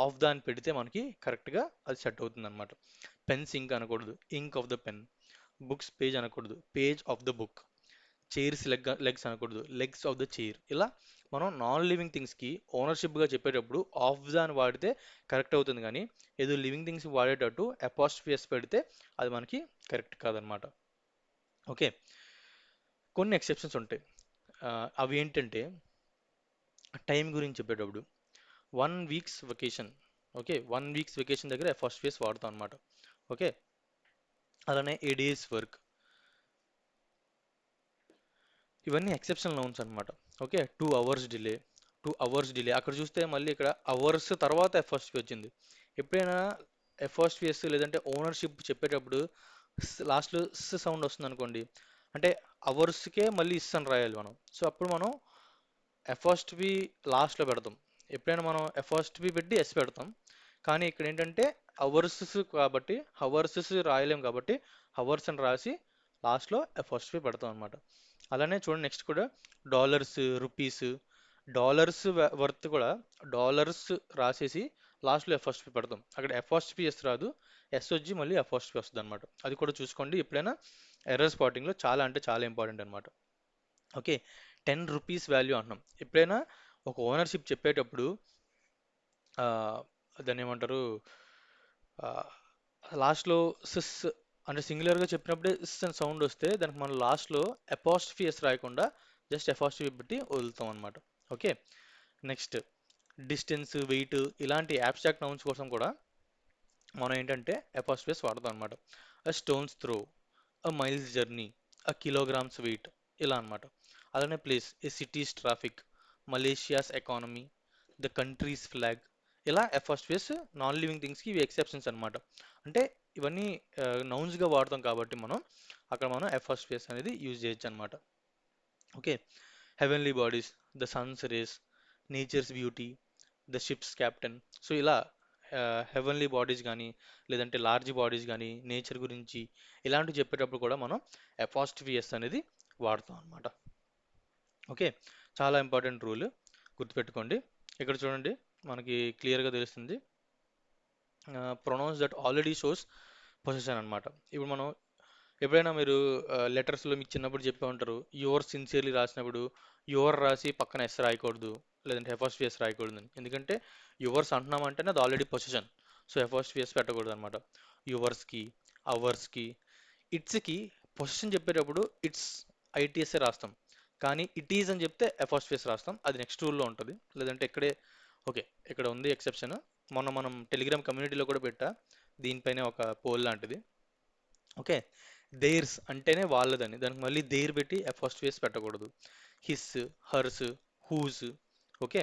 ఆఫ్ ద అని పెడితే మనకి కరెక్ట్గా అది సెట్ అవుతుంది అనమాట. పెన్స్ ఇంక్ అనకూడదు, ink of the pen. Books page అనకూడదు, page of the book. Chairs legs అనకూడదు, లెగ్స్ ఆఫ్ ద చైర్. ఇలా మనం నాన్ లివింగ్ థింగ్స్కి ఓనర్షిప్గా చెప్పేటప్పుడు ఆఫ్ ద అని వాడితే కరెక్ట్ అవుతుంది, కానీ ఏదో లివింగ్ థింగ్స్ వాడేటట్టు అపాస్ట్రఫీ పెడితే అది మనకి కరెక్ట్ కాదనమాట. ఓకే, కొన్ని ఎక్సెప్షన్స్ ఉంటాయి. అవి ఏంటంటే టైం గురించి చెప్పేటప్పుడు 1 weeks vacation. Okay, 1 weeks vacation దగ్గర ఫస్ట్ ఫేస్ వాడతాం అనమాట. ఓకే, అలానే ఏ డేస్ వర్క్, ఇవన్నీ ఎక్సెప్షనల్ నౌన్స్ అనమాట. Okay, 2 hours delay, 2 hours delay, అక్కడ చూస్తే మళ్ళీ ఇక్కడ అవర్స్ తర్వాత ఎఫ్ఎస్పి వచ్చింది. ఎప్పుడైనా ఎఫ్ఎస్పిఎస్ లేదంటే ఓనర్షిప్ చెప్పేటప్పుడు లాస్ట్లో సౌండ్ వస్తుంది అనుకోండి, అంటే అవర్స్కే మళ్ళీ అని రాయాలి మనం. సో అప్పుడు మనం ఎఫ్ఎస్టివి లాస్ట్లో పెడతాం. ఎప్పుడైనా మనం ఎఫ్ఎస్టివి పెట్టి ఎస్ పెడతాం, కానీ ఇక్కడ ఏంటంటే అవర్స్ కాబట్టి అవర్స్ రాయలేం కాబట్టి అవర్స్ అని రాసి లాస్ట్లో ఎఫాస్ట్రఫీ పెడతాం అనమాట. అలానే చూడండి నెక్స్ట్ కూడా డాలర్స్, రూపీస్, డాలర్స్ వర్త్ కూడా డాలర్స్ రాసేసి లాస్ట్లో ఎఫాస్ట్రఫీ పెడతాం. అక్కడ ఎఫాస్ట్రఫీ ఎస్ రాదు, ఎస్ వచ్చి మళ్ళీ ఎఫాస్ట్రఫీ వస్తుంది అనమాట. అది కూడా చూసుకోండి ఎప్పుడైనా. ఎర్రర్ స్పాటింగ్లో చాలా అంటే చాలా ఇంపార్టెంట్ అనమాట. ఓకే, 10 రూపీస్ వాల్యూ అంటున్నాం. ఎప్పుడైనా ఒక ఓనర్షిప్ చెప్పేటప్పుడు ఆ, దాన్ని ఏమంటారు, లాస్ట్లో సిస్ అంటే సింగులర్గా చెప్పినప్పుడే ఇస్ అని సౌండ్ వస్తే దానికి మనం లాస్ట్లో అపాస్ట్రఫీ ఎస్ రాయకుండా జస్ట్ అపాస్ట్రఫీ పెట్టి వదులుతాం అనమాట. ఓకే, నెక్స్ట్ డిస్టెన్స్, వెయిట్ ఇలాంటి అబ్స్ట్రాక్ట్ నౌన్స్ కోసం కూడా మనం ఏంటంటే అపాస్ట్రఫీస్ వాడతాం అనమాట. Stones throw, miles journey, kilograms weight, ఇలా అన్నమాట. అలానే place, a city's traffic, Malaysia's economy, the country's flag, ఇలా ఎఫాస్ట్రేస్ నాన్ లివింగ్ థింగ్స్కి ఇవి ఎక్సెప్షన్స్ అన్నమాట. అంటే ఇవన్నీ నౌన్స్గా వాడతాం కాబట్టి మనం అక్కడ మనం ఎఫాస్ట్రేస్ అనేది యూజ్ చేయొచ్చు అనమాట. Okay, heavenly bodies, the sun's rays, nature's beauty, the ship's captain. So ఇలా హెవెన్లీ బాడీస్ కానీ లేదంటే లార్జ్ బాడీస్ కానీ నేచర్ గురించి ఇలాంటివి చెప్పేటప్పుడు కూడా మనం ఎపాస్ట్రిఫియస్ అనేది వాడతాం అనమాట. ఓకే, చాలా ఇంపార్టెంట్ రూల్, గుర్తుపెట్టుకోండి. ఇక్కడ చూడండి మనకి క్లియర్గా తెలుస్తుంది, pronouns that already shows position అనమాట. ఇప్పుడు మనం ఎప్పుడైనా మీరు లెటర్స్లో మీకు చిన్నప్పుడు చెప్పే ఉంటారు, యువర్ సిన్సియర్లీ రాసినప్పుడు యువర్ రాసి పక్కన ఎస్ రాయకూడదు, లేదంటే ఎఫాస్ట్రియస్ రాయకూడదు అని. ఎందుకంటే యువర్స్ అంటున్నామంటేనే అది ఆల్రెడీ పొజిషన్, సో ఎఫాస్ట్రియస్ పెట్టకూడదు అనమాట. యువర్స్కి, అవర్స్కి, ఇట్స్కి పొజిషన్ చెప్పేటప్పుడు ఇట్స్ ఐటీఎస్ఏ రాస్తాం, కానీ ఇట్ ఈజ్ అని చెప్తే ఎఫాస్ట్రియస్ రాస్తాం. అది నెక్స్ట్ రూల్లో ఉంటుంది, లేదంటే ఇక్కడే. ఓకే, ఇక్కడ ఉంది ఎక్సెప్షన్. మొన్న మనం టెలిగ్రామ్ కమ్యూనిటీలో కూడా పెట్టా దీనిపైనే ఒక పోల్ లాంటిది. ఓకే, దేర్స్ అంటేనే వాళ్ళదని, దానికి మళ్ళీ దేర్ పెట్టి ఎఫాస్ట్రియస్ పెట్టకూడదు. His, hers, whose. Okay,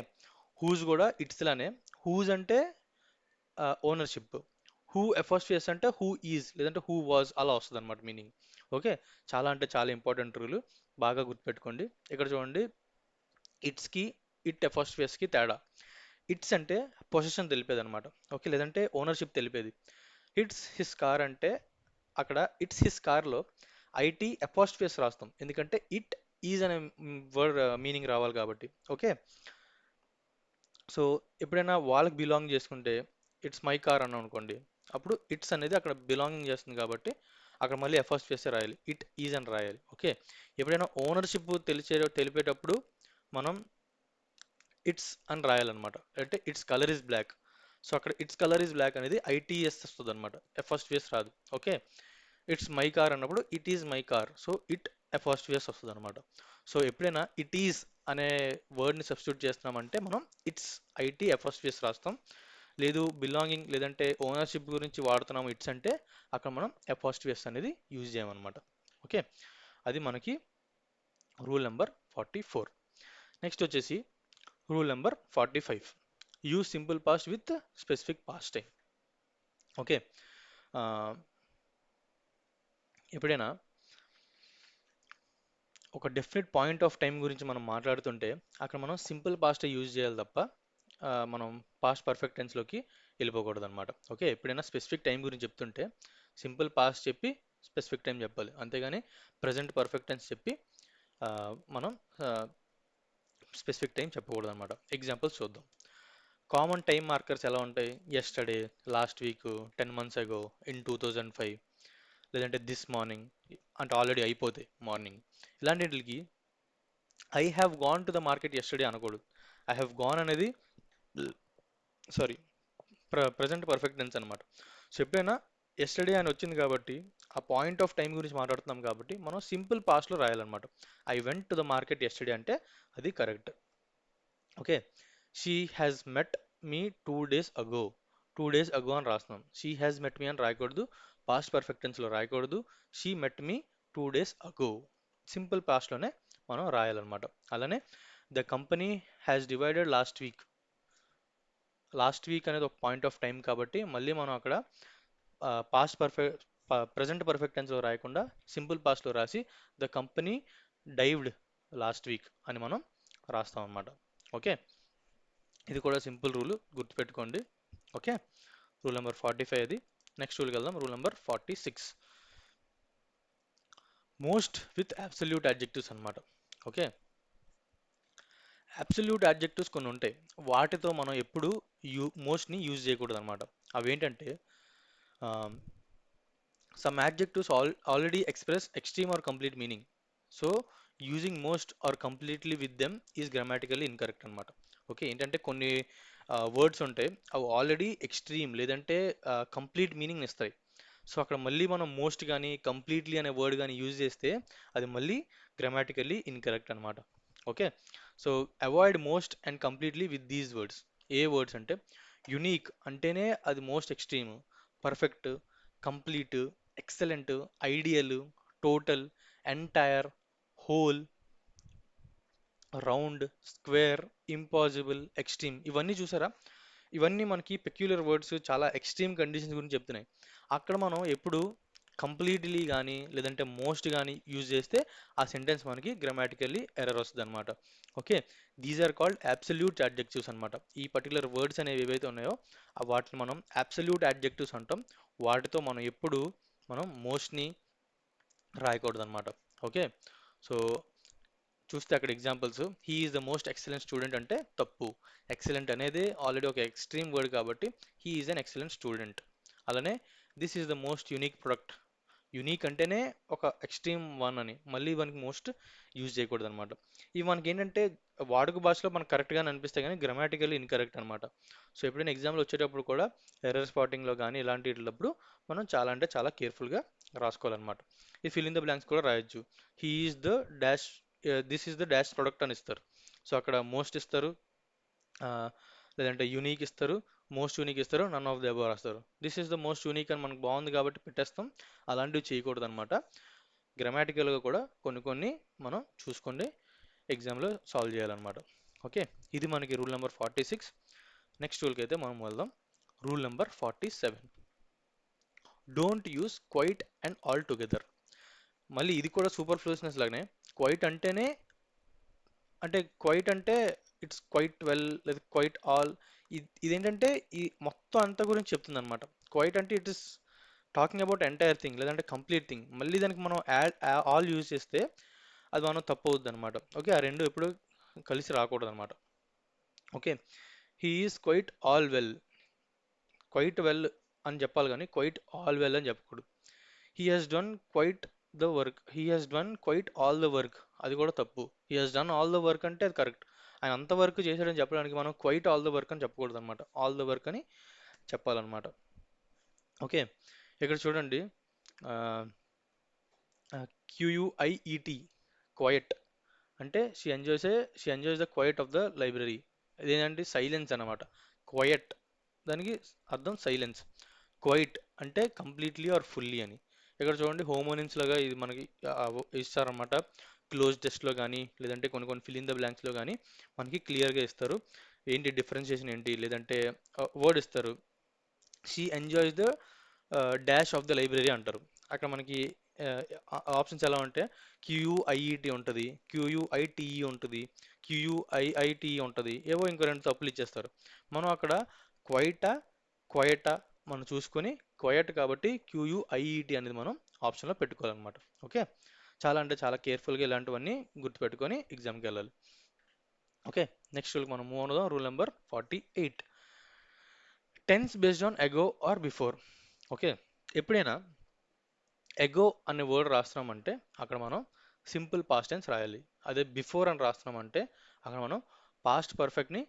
whose కూడా ఇట్స్ లానే. హూజ్ అంటే ఓనర్షిప్, హూ ఎఫాస్ట్రియస్ అంటే హూ ఈజ్ లేదంటే హూ వాజ్ అలా వస్తుంది అనమాట మీనింగ్. ఓకే, చాలా అంటే చాలా ఇంపార్టెంట్ రూల్, బాగా గుర్తుపెట్టుకోండి. ఇక్కడ చూడండి ఇట్స్కి, ఇట్ ఎఫాస్ట్రియస్కి తేడా. ఇట్స్ అంటే పొజిషన్ తెలిపేది అనమాట. ఓకే, లేదంటే ఓనర్షిప్ తెలిపేది. ఇట్స్ హిస్ కార్ అంటే అక్కడ ఇట్స్ హిస్ కార్లో ఐటీ అపాస్ట్రియస్ రాస్తాం, ఎందుకంటే ఇట్ ఈజ్ అనే వర్డ్ మీనింగ్ రావాలి కాబట్టి. ఓకే, సో ఎప్పుడైనా వాళ్ళకి బిలాంగ్ చేసుకుంటే ఇట్స్ మై కార్ అన్నాం అనుకోండి, అప్పుడు ఇట్స్ అనేది అక్కడ బిలాంగింగ్ చేస్తుంది కాబట్టి అక్కడ మళ్ళీ అపాస్ట్రియస్ రాయాలి, ఇట్ ఈజ్ అని రాయాలి. ఓకే, ఎప్పుడైనా ఓనర్షిప్ తెలిపేటప్పుడు మనం ఇట్స్ అని రాయాలన్నమాట, అంటే its colour is black. So అక్కడ ఇట్స్ కలర్ ఇస్ బ్లాక్ అనేది ఐటీఎస్ వస్తుంది అనమాట, ఎఫాస్ట్రియస్ రాదు. ఓకే, ఇట్స్ మై కార్ అన్నప్పుడు it is my car, so it apostrophes వస్తుంది అనమాట. సో ఎప్పుడైనా ఇట్ ఈజ్ అనే వర్డ్ని సబ్స్టిట్యూట్ చేస్తున్నామంటే మనం ఇట్స్ ఐటీ ఎఫాస్ట్రియస్ రాస్తాం. లేదు బిలాంగింగ్ లేదంటే ఓనర్షిప్ గురించి వాడుతున్నాము ఇట్స్ అంటే అక్కడ మనం ఎఫాస్ట్రియస్ అనేది యూజ్ చేయమన్నమాట. ఓకే, అది మనకి రూల్ నెంబర్ 44. నెక్స్ట్ వచ్చేసి rule number 45, use simple past with specific past time. Okay, ఎప్పుడైనా ఒక డెఫినెట్ పాయింట్ ఆఫ్ టైం గురించి మనం మాట్లాడుతుంటే అక్కడ మనం సింపుల్ పాస్ట్ యూజ్ చేయాలి తప్ప మనం పాస్ట్ పర్ఫెక్ట్ టెన్స్లోకి వెళ్ళిపోకూడదు అనమాట. ఓకే, ఎప్పుడైనా స్పెసిఫిక్ టైం గురించి చెప్తుంటే సింపుల్ పాస్ట్ చెప్పి స్పెసిఫిక్ టైం చెప్పాలి, అంతేగాని ప్రజెంట్ పర్ఫెక్ట్ టెన్స్ చెప్పి ఆ, మనం స్పెసిఫిక్ టైం చెప్పకూడదు అనమాట. ఎగ్జాంపుల్స్ చూద్దాం. కామన్ టైం మార్కర్స్ ఎలా ఉంటాయి? Yesterday, last week, 10 months ago, in 2005, లేదంటే దిస్ మార్నింగ్ అంటే ఆల్రెడీ అయిపోతాయి మార్నింగ్. ఇలాంటికి I have gone to the market yesterday అనకూడదు. ఐ హ్యావ్ గాన్ అనేది సారీ ప్రజెంట్ పర్ఫెక్ట్ టెన్స్ అనమాట. సో ఎప్పుడైనా ఎస్టర్డే అని వచ్చింది కాబట్టి ఆ పాయింట్ ఆఫ్ టైం గురించి మాట్లాడుతున్నాం కాబట్టి మనం సింపుల్ పాస్ట్లో రాయాలన్నమాట. I went to the market yesterday అంటే అది correct. Okay, she has met me 2 days అగో, 2 days అగో అని రాస్తున్నాం. షీ హ్యాస్ మెట్ మీ అని రాయకూడదు, పాస్ట్ పర్ఫెక్ట్ టెన్స్లో రాయకూడదు. షీ మెట్ మీ 2 days అగో, సింపుల్ పాస్ట్లోనే మనం రాయాలన్నమాట. అలానే the company has divided last week, last week అనేది ఒక పాయింట్ ఆఫ్ టైం కాబట్టి మళ్ళీ మనం అక్కడ పాస్ట్ పర్ఫెక్ట్ ప్రజెంట్ పర్ఫెక్ట్ టెన్స్లో రాయకుండా సింపుల్ పాస్ట్లో రాసి the company dived last week అని మనం రాస్తాం అన్నమాట. ఓకే, ఇది కూడా సింపుల్ రూల్, గుర్తుపెట్టుకోండి. ఓకే, రూల్ నెంబర్ 45 అది. నెక్స్ట్ రూల్కి వెళ్దాం, rule number 46, most with absolute adjectives అన్నమాట. ఓకే, అబ్సల్యూట్ అడ్జెక్టివ్స్ కొన్ని ఉంటాయి, వాటితో మనం ఎప్పుడు మోస్ట్ని యూజ్ చేయకూడదు అనమాట. అవేంటంటే some adjectives already express extreme or complete meaning. So using most or completely with them is grammatically incorrect అన్నమాట. ఓకే, ఏంటంటే కొన్ని వర్డ్స్ ఉంటాయి, అవి ఆల్రెడీ ఎక్స్ట్రీమ్ లేదంటే కంప్లీట్ మీనింగ్ ఇస్తాయి. సో అక్కడ మళ్ళీ మనం మోస్ట్ కానీ కంప్లీట్లీ అనే వర్డ్ కానీ యూజ్ చేస్తే అది మళ్ళీ గ్రామాటికల్లీ ఇన్కరెక్ట్ అనమాట. Okay, so avoid most and completely with these words. A words అంటే యునీక్ అంటేనే అది most extreme, perfect, complete, excellent, ideal, total, entire, whole, round, square, impossible, extreme. ఇవన్నీ చూసారా, ఇవన్నీ మనకి పెక్యులర్ వర్డ్స్, చాలా ఎక్స్ట్రీమ్ కండిషన్స్ గురించి చెప్తున్నాయి. అక్కడ మనం ఎప్పుడు కంప్లీట్లీ కానీ లేదంటే మోస్ట్ కానీ యూజ్ చేస్తే ఆ సెంటెన్స్ మనకి గ్రామాటికల్లీ ఎర్రర్ వస్తుంది అనమాట. Okay, these are called absolute adjectives అనమాట. ఈ పర్టికులర్ వర్డ్స్ అనేవి ఏవైతే ఉన్నాయో వాటిని మనం అబ్సల్యూట్ అడ్జెక్టివ్స్ అంటాం. వాటితో మనం ఎప్పుడు మనం మోస్ట్ని రాయకూడదు అనమాట. ఓకే, సో చూస్తే అక్కడ examples, he is the most excellent student అంటే తప్పు. ఎక్సలెంట్ అనేది ఆల్రెడీ ఒక ఎక్స్ట్రీమ్ వర్డ్ కాబట్టి he is an excellent student. అలానే this is the most unique product. Unique అంటేనే ఒక ఎక్స్ట్రీమ్ వన్ అని, మళ్ళీ మనకి మోస్ట్ యూజ్ చేయకూడదు అనమాట. ఇవి మనకి ఏంటంటే వాడుక భాషలో మనకు కరెక్ట్గానే అనిపిస్తాయి కానీ గ్రామాటికల్లీ ఇన్కరెక్ట్ అనమాట. సో ఎప్పుడైనా ఎగ్జామ్లో వచ్చేటప్పుడు కూడా ఎర్రర్ స్పాటింగ్లో కానీ ఇలాంటి వీటిలప్పుడు మనం చాలా అంటే చాలా కేర్ఫుల్గా రాసుకోవాలన్నమాట. ఈ ఫిల్ ఇన్ ద బ్లాంక్స్ కూడా రాయొచ్చు. He is the dash, this is the dash product అని ఇస్తారు. సో అక్కడ మోస్ట్ ఇస్తారు, ఆ, లేదంటే యూనిక్ ఇస్తారు, మోస్ట్ యూనిక్ ఇస్తారు, నన్ ఆఫ్ ది అబవ్ రాస్తారు. This is the most unique అని మనకు బాగుంది కాబట్టి పెట్టేస్తాం. అలాంటివి చేయకూడదు అనమాట. గ్రామాటికల్గా కూడా కొన్ని కొన్ని మనం చూసుకోండి, ఎగ్జామ్లో సాల్వ్ చేయాలన్నమాట. ఓకే, ఇది మనకి రూల్ నెంబర్ 46. నెక్స్ట్ రూల్కి అయితే మనం వెళ్దాం. Rule number 47, don't use quite and altogether. మళ్ళీ ఇది కూడా సూపర్ ఫ్లూస్నెస్ లాగానే, క్వైట్ అంటేనే అంటే క్వైట్ అంటే ఇట్స్ క్వైట్ వెల్ లేదా క్వైట్ ఆల్. ఇదేంటంటే ఈ మొత్తం అంతా గురించి చెప్తుంది అనమాట. క్వైట్ అంటే it is talking about entire thing లేదంటే కంప్లీట్ థింగ్. మళ్ళీ దానికి మనం యాడ్ ఆల్ యూజ్ చేస్తే అది మనం తప్పు అవుద్ది అనమాట. ఓకే, ఆ రెండు ఎప్పుడు కలిసి రాకూడదు అనమాట. Okay, he is quiet all well, quite well అని చెప్పాలి కానీ క్వైట్ ఆల్ వెల్ అని చెప్పకూడదు. He has done quiet the work, he has done quiet all the work, అది కూడా తప్పు. He has done all the work అంటే అది కరెక్ట్. ఆయన అంత వర్క్ చేశాడని చెప్పడానికి మనం క్వైట్ ఆల్ ద వర్క్ అని చెప్పకూడదు అనమాట, ఆల్ ద వర్క్ అని చెప్పాలన్నమాట. ఓకే, ఇక్కడ చూడండి, క్యూయుఐఈటి, క్వైట్ అంటే she enjoys the quiet of the library. ఇదేంటంటే సైలెన్స్ అనమాట. క్వయట్ దానికి అర్థం సైలెన్స్. క్వైట్ అంటే కంప్లీట్లీ ఆర్ ఫుల్లీ అని. ఇక్కడ చూడండి హోమోనిమ్స్ లాగా ఇది మనకి ఇస్తారనమాట. క్లోజ్ టెస్ట్లో కానీ లేదంటే కొన్ని కొన్ని ఫిల్ ఇన్ ద బ్లాంక్స్లో కానీ మనకి క్లియర్గా ఇస్తారు ఏంటి డిఫరెన్షియేషన్ ఏంటి, లేదంటే వర్డ్ ఇస్తారు. She enjoys the dash of the library అంటారు. అక్కడ మనకి ఆప్షన్స్ ఎలా ఉంటే క్యూయుఐఈటి ఉంటుంది, క్యూయుఐటిఈ ఉంటుంది, క్యూయుఐఐటిఈ ఉంటుంది, ఏవో ఇంకో రెండు తప్పులు ఇచ్చేస్తారు. మనం అక్కడ క్వైటా క్వయటా మనం చూసుకొని క్వయట్ కాబట్టి క్యూయుఐఈటి అనేది మనం ఆప్షన్లో పెట్టుకోవాలన్నమాట. ఓకే, చాలా అంటే చాలా కేర్ఫుల్గా ఇలాంటివన్నీ గుర్తుపెట్టుకొని ఎగ్జామ్కి వెళ్ళాలి. ఓకే, నెక్స్ట్ రూల్ మనం మూవ్ అవుదాం. Rule number 48, tense based on ago or before. Okay, ఎప్పుడైనా ఎగో అనే వర్డ్ రాస్తున్నామంటే అక్కడ మనం సింపుల్ పాస్ట్ టెన్స్ రాయాలి. అదే బిఫోర్ అని రాస్తున్నామంటే అక్కడ మనం పాస్ట్ పర్ఫెక్ట్ని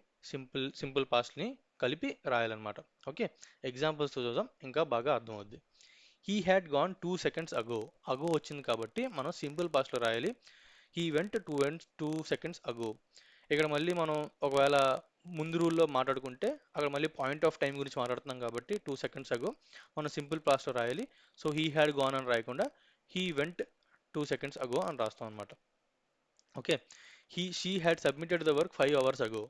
సింపుల్ పాస్ట్ని కలిపి రాయాలన్నమాట. ఓకే, ఎగ్జాంపుల్స్తో చూద్దాం ఇంకా బాగా అర్థమవుద్ది. హీ హ్యాడ్ గాన్ 2 seconds అగో, అగో వచ్చింది కాబట్టి మనం సింపుల్ పాస్ట్లో రాయాలి. హీ వెంట్ 2 seconds అగో. ఇక్కడ మళ్ళీ మనం ఒకవేళ ముందు రూల్లో మాట్లాడుకుంటే అక్కడ మళ్ళీ పాయింట్ ఆఫ్ టైం గురించి మాట్లాడుతున్నాం కాబట్టి 2 seconds అగో మనం సింపుల్ పాస్ట్లో రాయాలి. సో హీ హ్యాడ్ గాన్ అని రాయకుండా హీ వెంట్ 2 seconds అగో అని రాస్తాం అనమాట. Okay, she had submitted the work 5 hours అగో.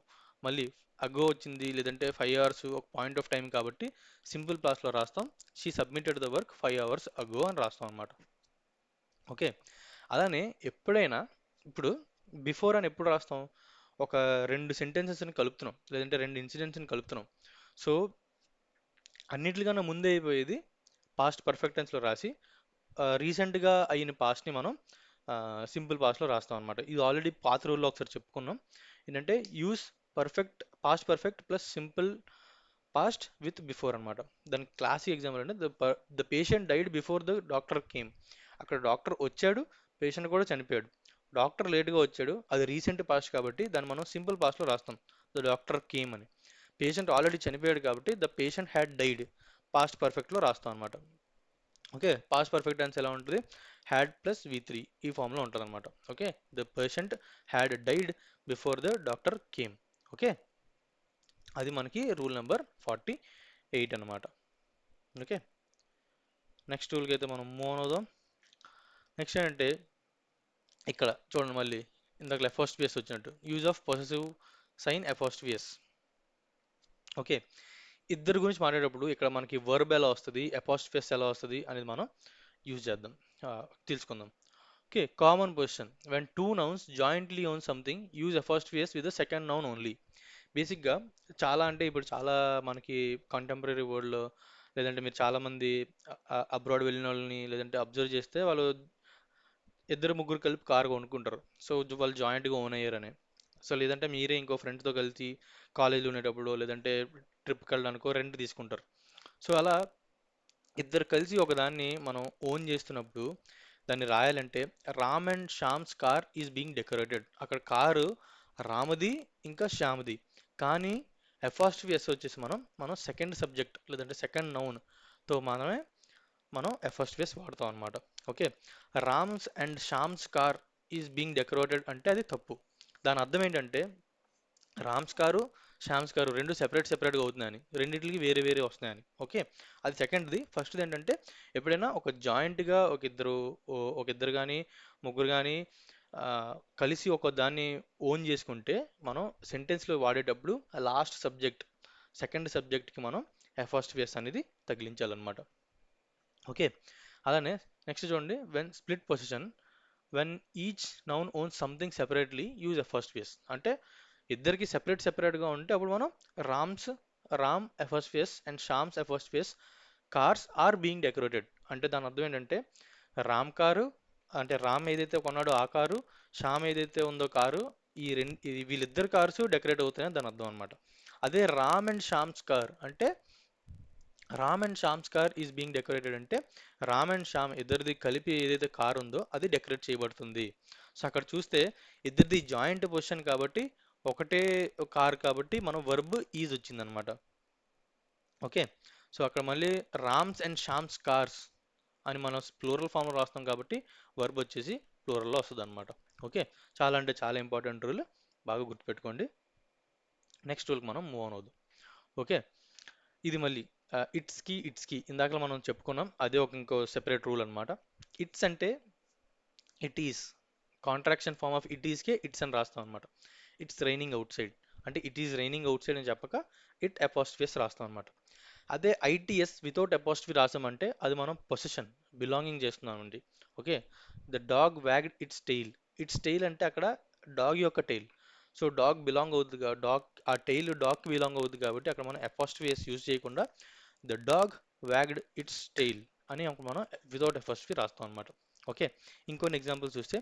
మళ్ళీ అగో వచ్చింది లేదంటే 5 hours ఒక పాయింట్ ఆఫ్ టైం కాబట్టి సింపుల్ పాస్ట్లో రాస్తాం. She submitted the work 5 hours అగో అని రాస్తాం అనమాట. ఓకే, అలానే ఎప్పుడైనా ఇప్పుడు బిఫోర్ అని ఎప్పుడు రాస్తాం, ఒక రెండు సెంటెన్సెస్ని కలుపుతున్నాం లేదంటే రెండు ఇన్సిడెంట్స్ని కలుపుతున్నాం. సో అన్నిటికన్నా ముందే అయిపోయేది పాస్ట్ పర్ఫెక్ట్ టెన్స్లో రాసి రీసెంట్గా అయిన పాస్ట్ని మనం సింపుల్ పాస్ట్లో రాస్తాం అనమాట. ఇది ఆల్రెడీ పాత రూల్లో ఒకసారి చెప్పుకున్నాం. ఏంటంటే use past perfect plus simple past with before అనమాట. దానికి క్లాసిక్ ఎగ్జాంపుల్ అంటే the patient died before the doctor came. అక్కడ డాక్టర్ వచ్చాడు, పేషెంట్ కూడా చనిపోయాడు. డాక్టర్ లేట్గా వచ్చాడు, అది రీసెంట్ పాస్ట్ కాబట్టి దాన్ని మనం సింపుల్ పాస్ట్లో రాస్తాం, ద డాక్టర్ కేమ్ అని. పేషెంట్ ఆల్రెడీ చనిపోయాడు కాబట్టి the patient had died past పర్ఫెక్ట్లో రాస్తాం అనమాట. ఓకే, పాస్ట్ పర్ఫెక్ట్ టెన్స్ ఎలా ఉంటుంది? హ్యాడ్ ప్లస్ V3 ఈ ఫామ్లో ఉంటుంది అనమాట. Okay, the patient had died before the doctor came. Okay, అది మనకి రూల్ నెంబర్ 48 అనమాట. ఓకే, నెక్స్ట్ రూల్కి అయితే మనం మూవ్ అవుదాం. నెక్స్ట్ ఏంటంటే ఇక్కడ చూడండి, మళ్ళీ ఇందాక ఎఫోస్ట్వియస్ వచ్చినట్టు use of possessive sign apostrophes. Okay, ఇద్దరు గురించి మాట్లాడేటప్పుడు ఇక్కడ మనకి వర్బ్ ఎలా వస్తుంది, ఎపోస్ట్ఫియస్ ఎలా వస్తుంది అనేది మనం యూజ్ చేద్దాం, తెలుసుకుందాం. Okay, common position when two nouns jointly own something use apostrophes with the second noun only. బేసిక్గా చాలా అంటే ఇప్పుడు చాలా మనకి కంటెంపరీ వరల్డ్లో, లేదంటే మీరు చాలామంది అబ్రాడ్ వెళ్ళిన వాళ్ళని లేదంటే అబ్జర్వ్ చేస్తే వాళ్ళు ఇద్దరు ముగ్గురు కలిపి కారు కొనుక్కుంటారు. సో వాళ్ళు జాయింట్గా ఓన్ అయ్యారని. సో లేదంటే మీరే ఇంకో ఫ్రెండ్తో కలిసి కాలేజీలో ఉండేటప్పుడు లేదంటే ట్రిప్కి వెళ్ళడానికో రెంట్ తీసుకుంటారు. సో అలా ఇద్దరు కలిసి ఒకదాన్ని మనం ఓన్ చేస్తున్నప్పుడు దాన్ని రాయాలంటే Ram and Shyam's car is being decorated. అక్కడ కారు రామది ఇంకా శ్యామ్ది, కానీ ఎఫాస్ట్వి వచ్చేసి మనం సెకండ్ సబ్జెక్ట్ లేదంటే సెకండ్ నౌన్తో మనం ఎఫాస్ట్విఎస్ వాడతాం అనమాట. Okay, Ram's and Shyam's car is being decorated అంటే అది తప్పు. దాని అర్థం ఏంటంటే రామ్స్ కారు శ్యామ్స్ కారు రెండు సెపరేట్గా అవుతున్నాయని, రెండింటికి వేరే వేరే వస్తున్నాయని. ఓకే, అది సెకండ్ది. ఫస్ట్ది ఏంటంటే ఎప్పుడైనా ఒక జాయింట్గా ఒక ఇద్దరు కానీ ముగ్గురు కానీ కలిసి ఒక దాన్ని ఓన్ చేసుకుంటే మనం సెంటెన్స్లో వాడేటప్పుడు లాస్ట్ సబ్జెక్ట్ సెకండ్ సబ్జెక్ట్కి మనం ఎఫాస్ట్విఎస్ అనేది తగిలించాలన్నమాట. ఓకే, అలానే నెక్స్ట్ చూడండి, when split position when each noun owns something separately use apostrophes. అంటే ఇద్దరికి సెపరేట్గా ఉంటే అప్పుడు మనం Ram's Ram apostrophes and Shyam's apostrophes cars are being decorated. అంటే దాని అర్థం ఏంటంటే రామ్ కారు అంటే రామ్ ఏదైతే కొన్నాడో ఆ కారు, శ్యామ్ ఏదైతే ఉందో కారు, వీళ్ళిద్దరు కార్స్ డెకరేట్ అవుతాయని దాని అర్థం అనమాట. అదే రామ్ అండ్ శ్యామ్స్ కార్ అంటే Ram and Shyam's car is being decorated అంటే రామ్ అండ్ శ్యామ్ ఇద్దరిది కలిపి ఏదైతే కార్ ఉందో అది డెకరేట్ చేయబడుతుంది. సో అక్కడ చూస్తే ఇద్దరిది జాయింట్ పొజిషన్ కాబట్టి ఒకటే కార్ కాబట్టి మనం వర్బ్ ఈజ్ వచ్చిందనమాట. ఓకే, సో అక్కడ మళ్ళీ రామ్స్ అండ్ శ్యామ్స్ కార్స్ అని మనం ప్లూరల్ ఫామ్లో రాస్తాం కాబట్టి వర్బ్ వచ్చేసి ప్లూరల్లో వస్తుంది అనమాట. ఓకే, చాలా అంటే చాలా ఇంపార్టెంట్ రూల్, బాగా గుర్తుపెట్టుకోండి. నెక్స్ట్ రూల్కి మనం మూవ్ ఆన్ అవుదాం. ఓకే, ఇది మళ్ళీ ఇట్స్కి ఇందాక మనం చెప్పుకున్నాం, అదే ఇంకో సెపరేట్ రూల్ అనమాట. ఇట్స్ అంటే it is contraction form of it ఈస్కే ఇట్స్ అని రాస్తాం అనమాట. ఇట్స్ రైనింగ్ అవుట్ సైడ్ అంటే it is raining outside అని చెప్పక ఇట్ అపాస్ట్రఫీస్ రాస్తాం అనమాట. అదే ఐటీఎస్ వితౌట్ అపాస్ట్రఫీ రాసామంటే అది మనం పొసిషన్ బిలాంగింగ్ చేస్తున్నామండి. Okay, the dog wagged its tail అంటే అక్కడ డాగ్ యొక్క టెయిల్. సో డాగ్ బిలాంగ్ అవుతుంది, ఆ టెయిల్ డాగ్కి బిలాంగ్ అవుతుంది కాబట్టి అక్కడ మనం అపాస్ట్రఫీస్ యూజ్ చేయకుండా the dog wagged its tail అని మనం వితౌట్ అపాస్ట్రఫీ రాస్తాం అనమాట. ఓకే, ఇంకొన్ని ఎగ్జాంపుల్స్ చూస్తే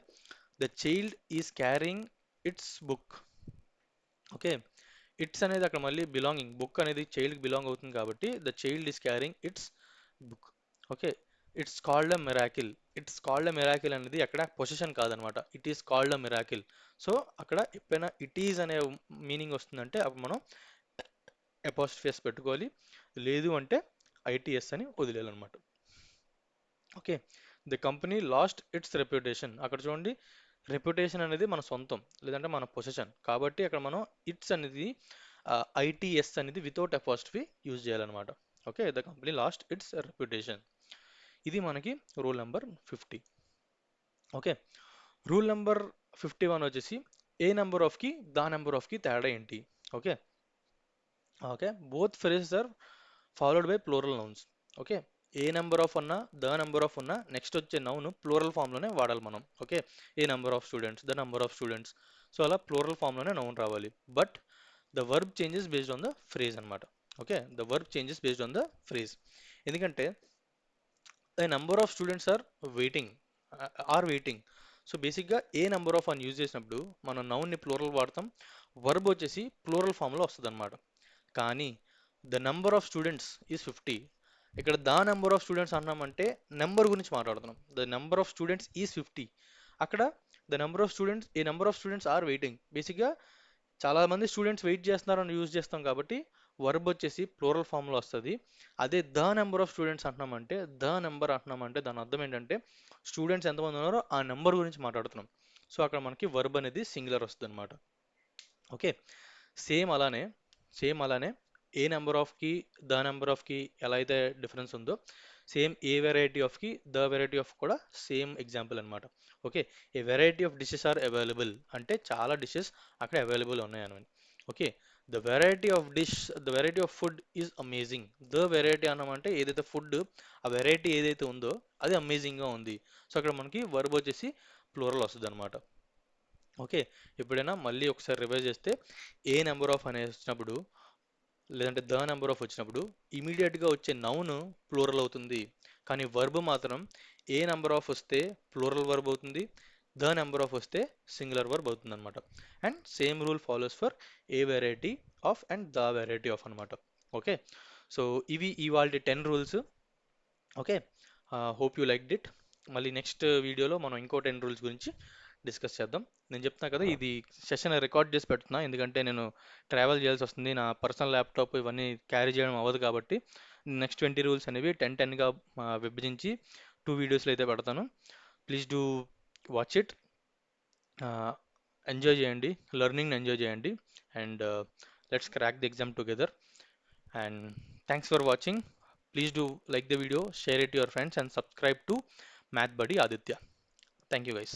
the child is carrying it's book. Okay, it's అనేది అక్కడ మళ్ళీ బిలాంగింగ్, బుక్ అనేది చైల్డ్కి బిలాంగ్ అవుతుంది కాబట్టి the child is carrying it's book. Okay, it's called a miracle అనేది అక్కడ పొజిషన్ కాదనమాట, it is called a miracle. So అక్కడ ఎప్పుడైనా ఇట్ ఈజ్ అనే మీనింగ్ వస్తుందంటే అప్పుడు మనం అపాస్ట్రఫీస్ పెట్టుకోవాలి, లేదు అంటే ఐటీఎస్ అని వదిలేయాలన్నమాట. Okay, the company lost its reputation. అక్కడ చూడండి, రెప్యుటేషన్ అనేది మన సొంతం లేదంటే మన పొజిషన్ కాబట్టి అక్కడ మనం ఇట్స్ అనేది ఐటీఎస్ అనేది వితౌట్ అపాస్ట్రఫీ యూజ్ చేయాలన్నమాట. Okay, the company lost its reputation. ఇది మనకి rule number 50. Okay, rule number 51 వచ్చేసి ఏ నెంబర్ ఆఫ్కి ద నెంబర్ ఆఫ్కి తేడా ఏంటి. Okay, okay, both phrases are followed by plural nouns. Okay, a number of అన్నా the number of ఉన్నా next వచ్చే నౌన్ ప్లూరల్ ఫామ్లోనే వాడాలి మనం. Okay, a number of students, the number of students, so అలా ప్లూరల్ ఫామ్లోనే నౌన్ రావాలి. But the verb changes based on the phrase అనమాట. Okay, the verb changes based on the phrase. ఎందుకంటే a number of students are waiting waiting. So బేసిక్గా a number of అని use చేసినప్పుడు మనం నౌన్ని plural వాడతాం, verb వచ్చేసి ప్లూరల్ ఫామ్లో వస్తుంది అనమాట. కానీ the number of students is 50. ఇక్కడ ద నెంబర్ ఆఫ్ స్టూడెంట్స్ అన్నామంటే నెంబర్ గురించి మాట్లాడుతున్నాం. The number of students is 50. అక్కడ the number of students a number of students are waiting. బేసిక్గా చాలా మంది స్టూడెంట్స్ వెయిట్ చేస్తున్నారని యూజ్ చేస్తాం కాబట్టి వర్బ్ వచ్చేసి ప్లూరల్ ఫామ్లో వస్తుంది. అదే ద నెంబర్ ఆఫ్ స్టూడెంట్స్ అంటున్నామంటే దాని అర్థం ఏంటంటే స్టూడెంట్స్ ఎంతమంది ఉన్నారో ఆ నెంబర్ గురించి మాట్లాడుతున్నాం. సో అక్కడ మనకి వర్బ్ అనేది సింగులర్ వస్తుంది అనమాట. ఓకే, సేమ్ అలానే ఏ నెంబర్ ఆఫ్కి ద నెంబర్ ఆఫ్కి ఎలా అయితే డిఫరెన్స్ ఉందో సేమ్ ఏ వెరైటీ ఆఫ్కి ద వెరైటీ ఆఫ్ కూడా సేమ్ ఎగ్జాంపుల్ అనమాట. Okay, a variety of dishes are available అంటే చాలా డిషెస్ అక్కడ అవైలబుల్ ఉన్నాయని. Okay, the variety of food is amazing. The variety అన్నామంటే ఏదైతే ఫుడ్ ఆ వెరైటీ ఏదైతే ఉందో అది అమేజింగ్గా ఉంది. సో అక్కడ మనకి వర్బ్ వచ్చేసి ప్లూరల్ వస్తుంది అనమాట. ఓకే, ఎప్పుడైనా మళ్ళీ ఒకసారి రివైజ్ చేస్తే ఏ నెంబర్ ఆఫ్ అనేది వచ్చినప్పుడు లేదంటే ద నెంబర్ ఆఫ్ వచ్చినప్పుడు ఇమీడియట్గా వచ్చే నౌన్ ప్లూరల్ అవుతుంది. కానీ వర్బ్ మాత్రం ఏ నెంబర్ ఆఫ్ వస్తే ప్లూరల్ వర్బ్ అవుతుంది, ద నెంబర్ ఆఫ్ వస్తే సింగులర్ వర్బ్ అవుతుంది అనమాట. And same rule follows for a variety of and the variety of అనమాట. ఓకే, సో ఇవి ఇవాళ 10 rules. Okay, hope you like it. మళ్ళీ నెక్స్ట్ వీడియోలో మనం ఇంకో 10 రూల్స్ గురించి డిస్కస్ చేద్దాం. నేను చెప్తున్నా కదా, ఇది సెషన్ రికార్డ్ చేసి పెడుతున్నా ఎందుకంటే నేను ట్రావెల్ చేయాల్సి వస్తుంది, నా పర్సనల్ ల్యాప్టాప్ ఇవన్నీ క్యారీ చేయడం అవ్వదు కాబట్టి నెక్స్ట్ 20 రూల్స్ అనేవి 10-10గా విభజించి 2 వీడియోస్లో అయితే పెడతాను. Please do watch it, enjoy చేయండి, లెర్నింగ్ని ఎంజాయ్ చేయండి. And let's crack the exam together. And thanks for watching. Please do like the video, share it to your friends, and subscribe to Math Buddy Aditya. Thank you, guys.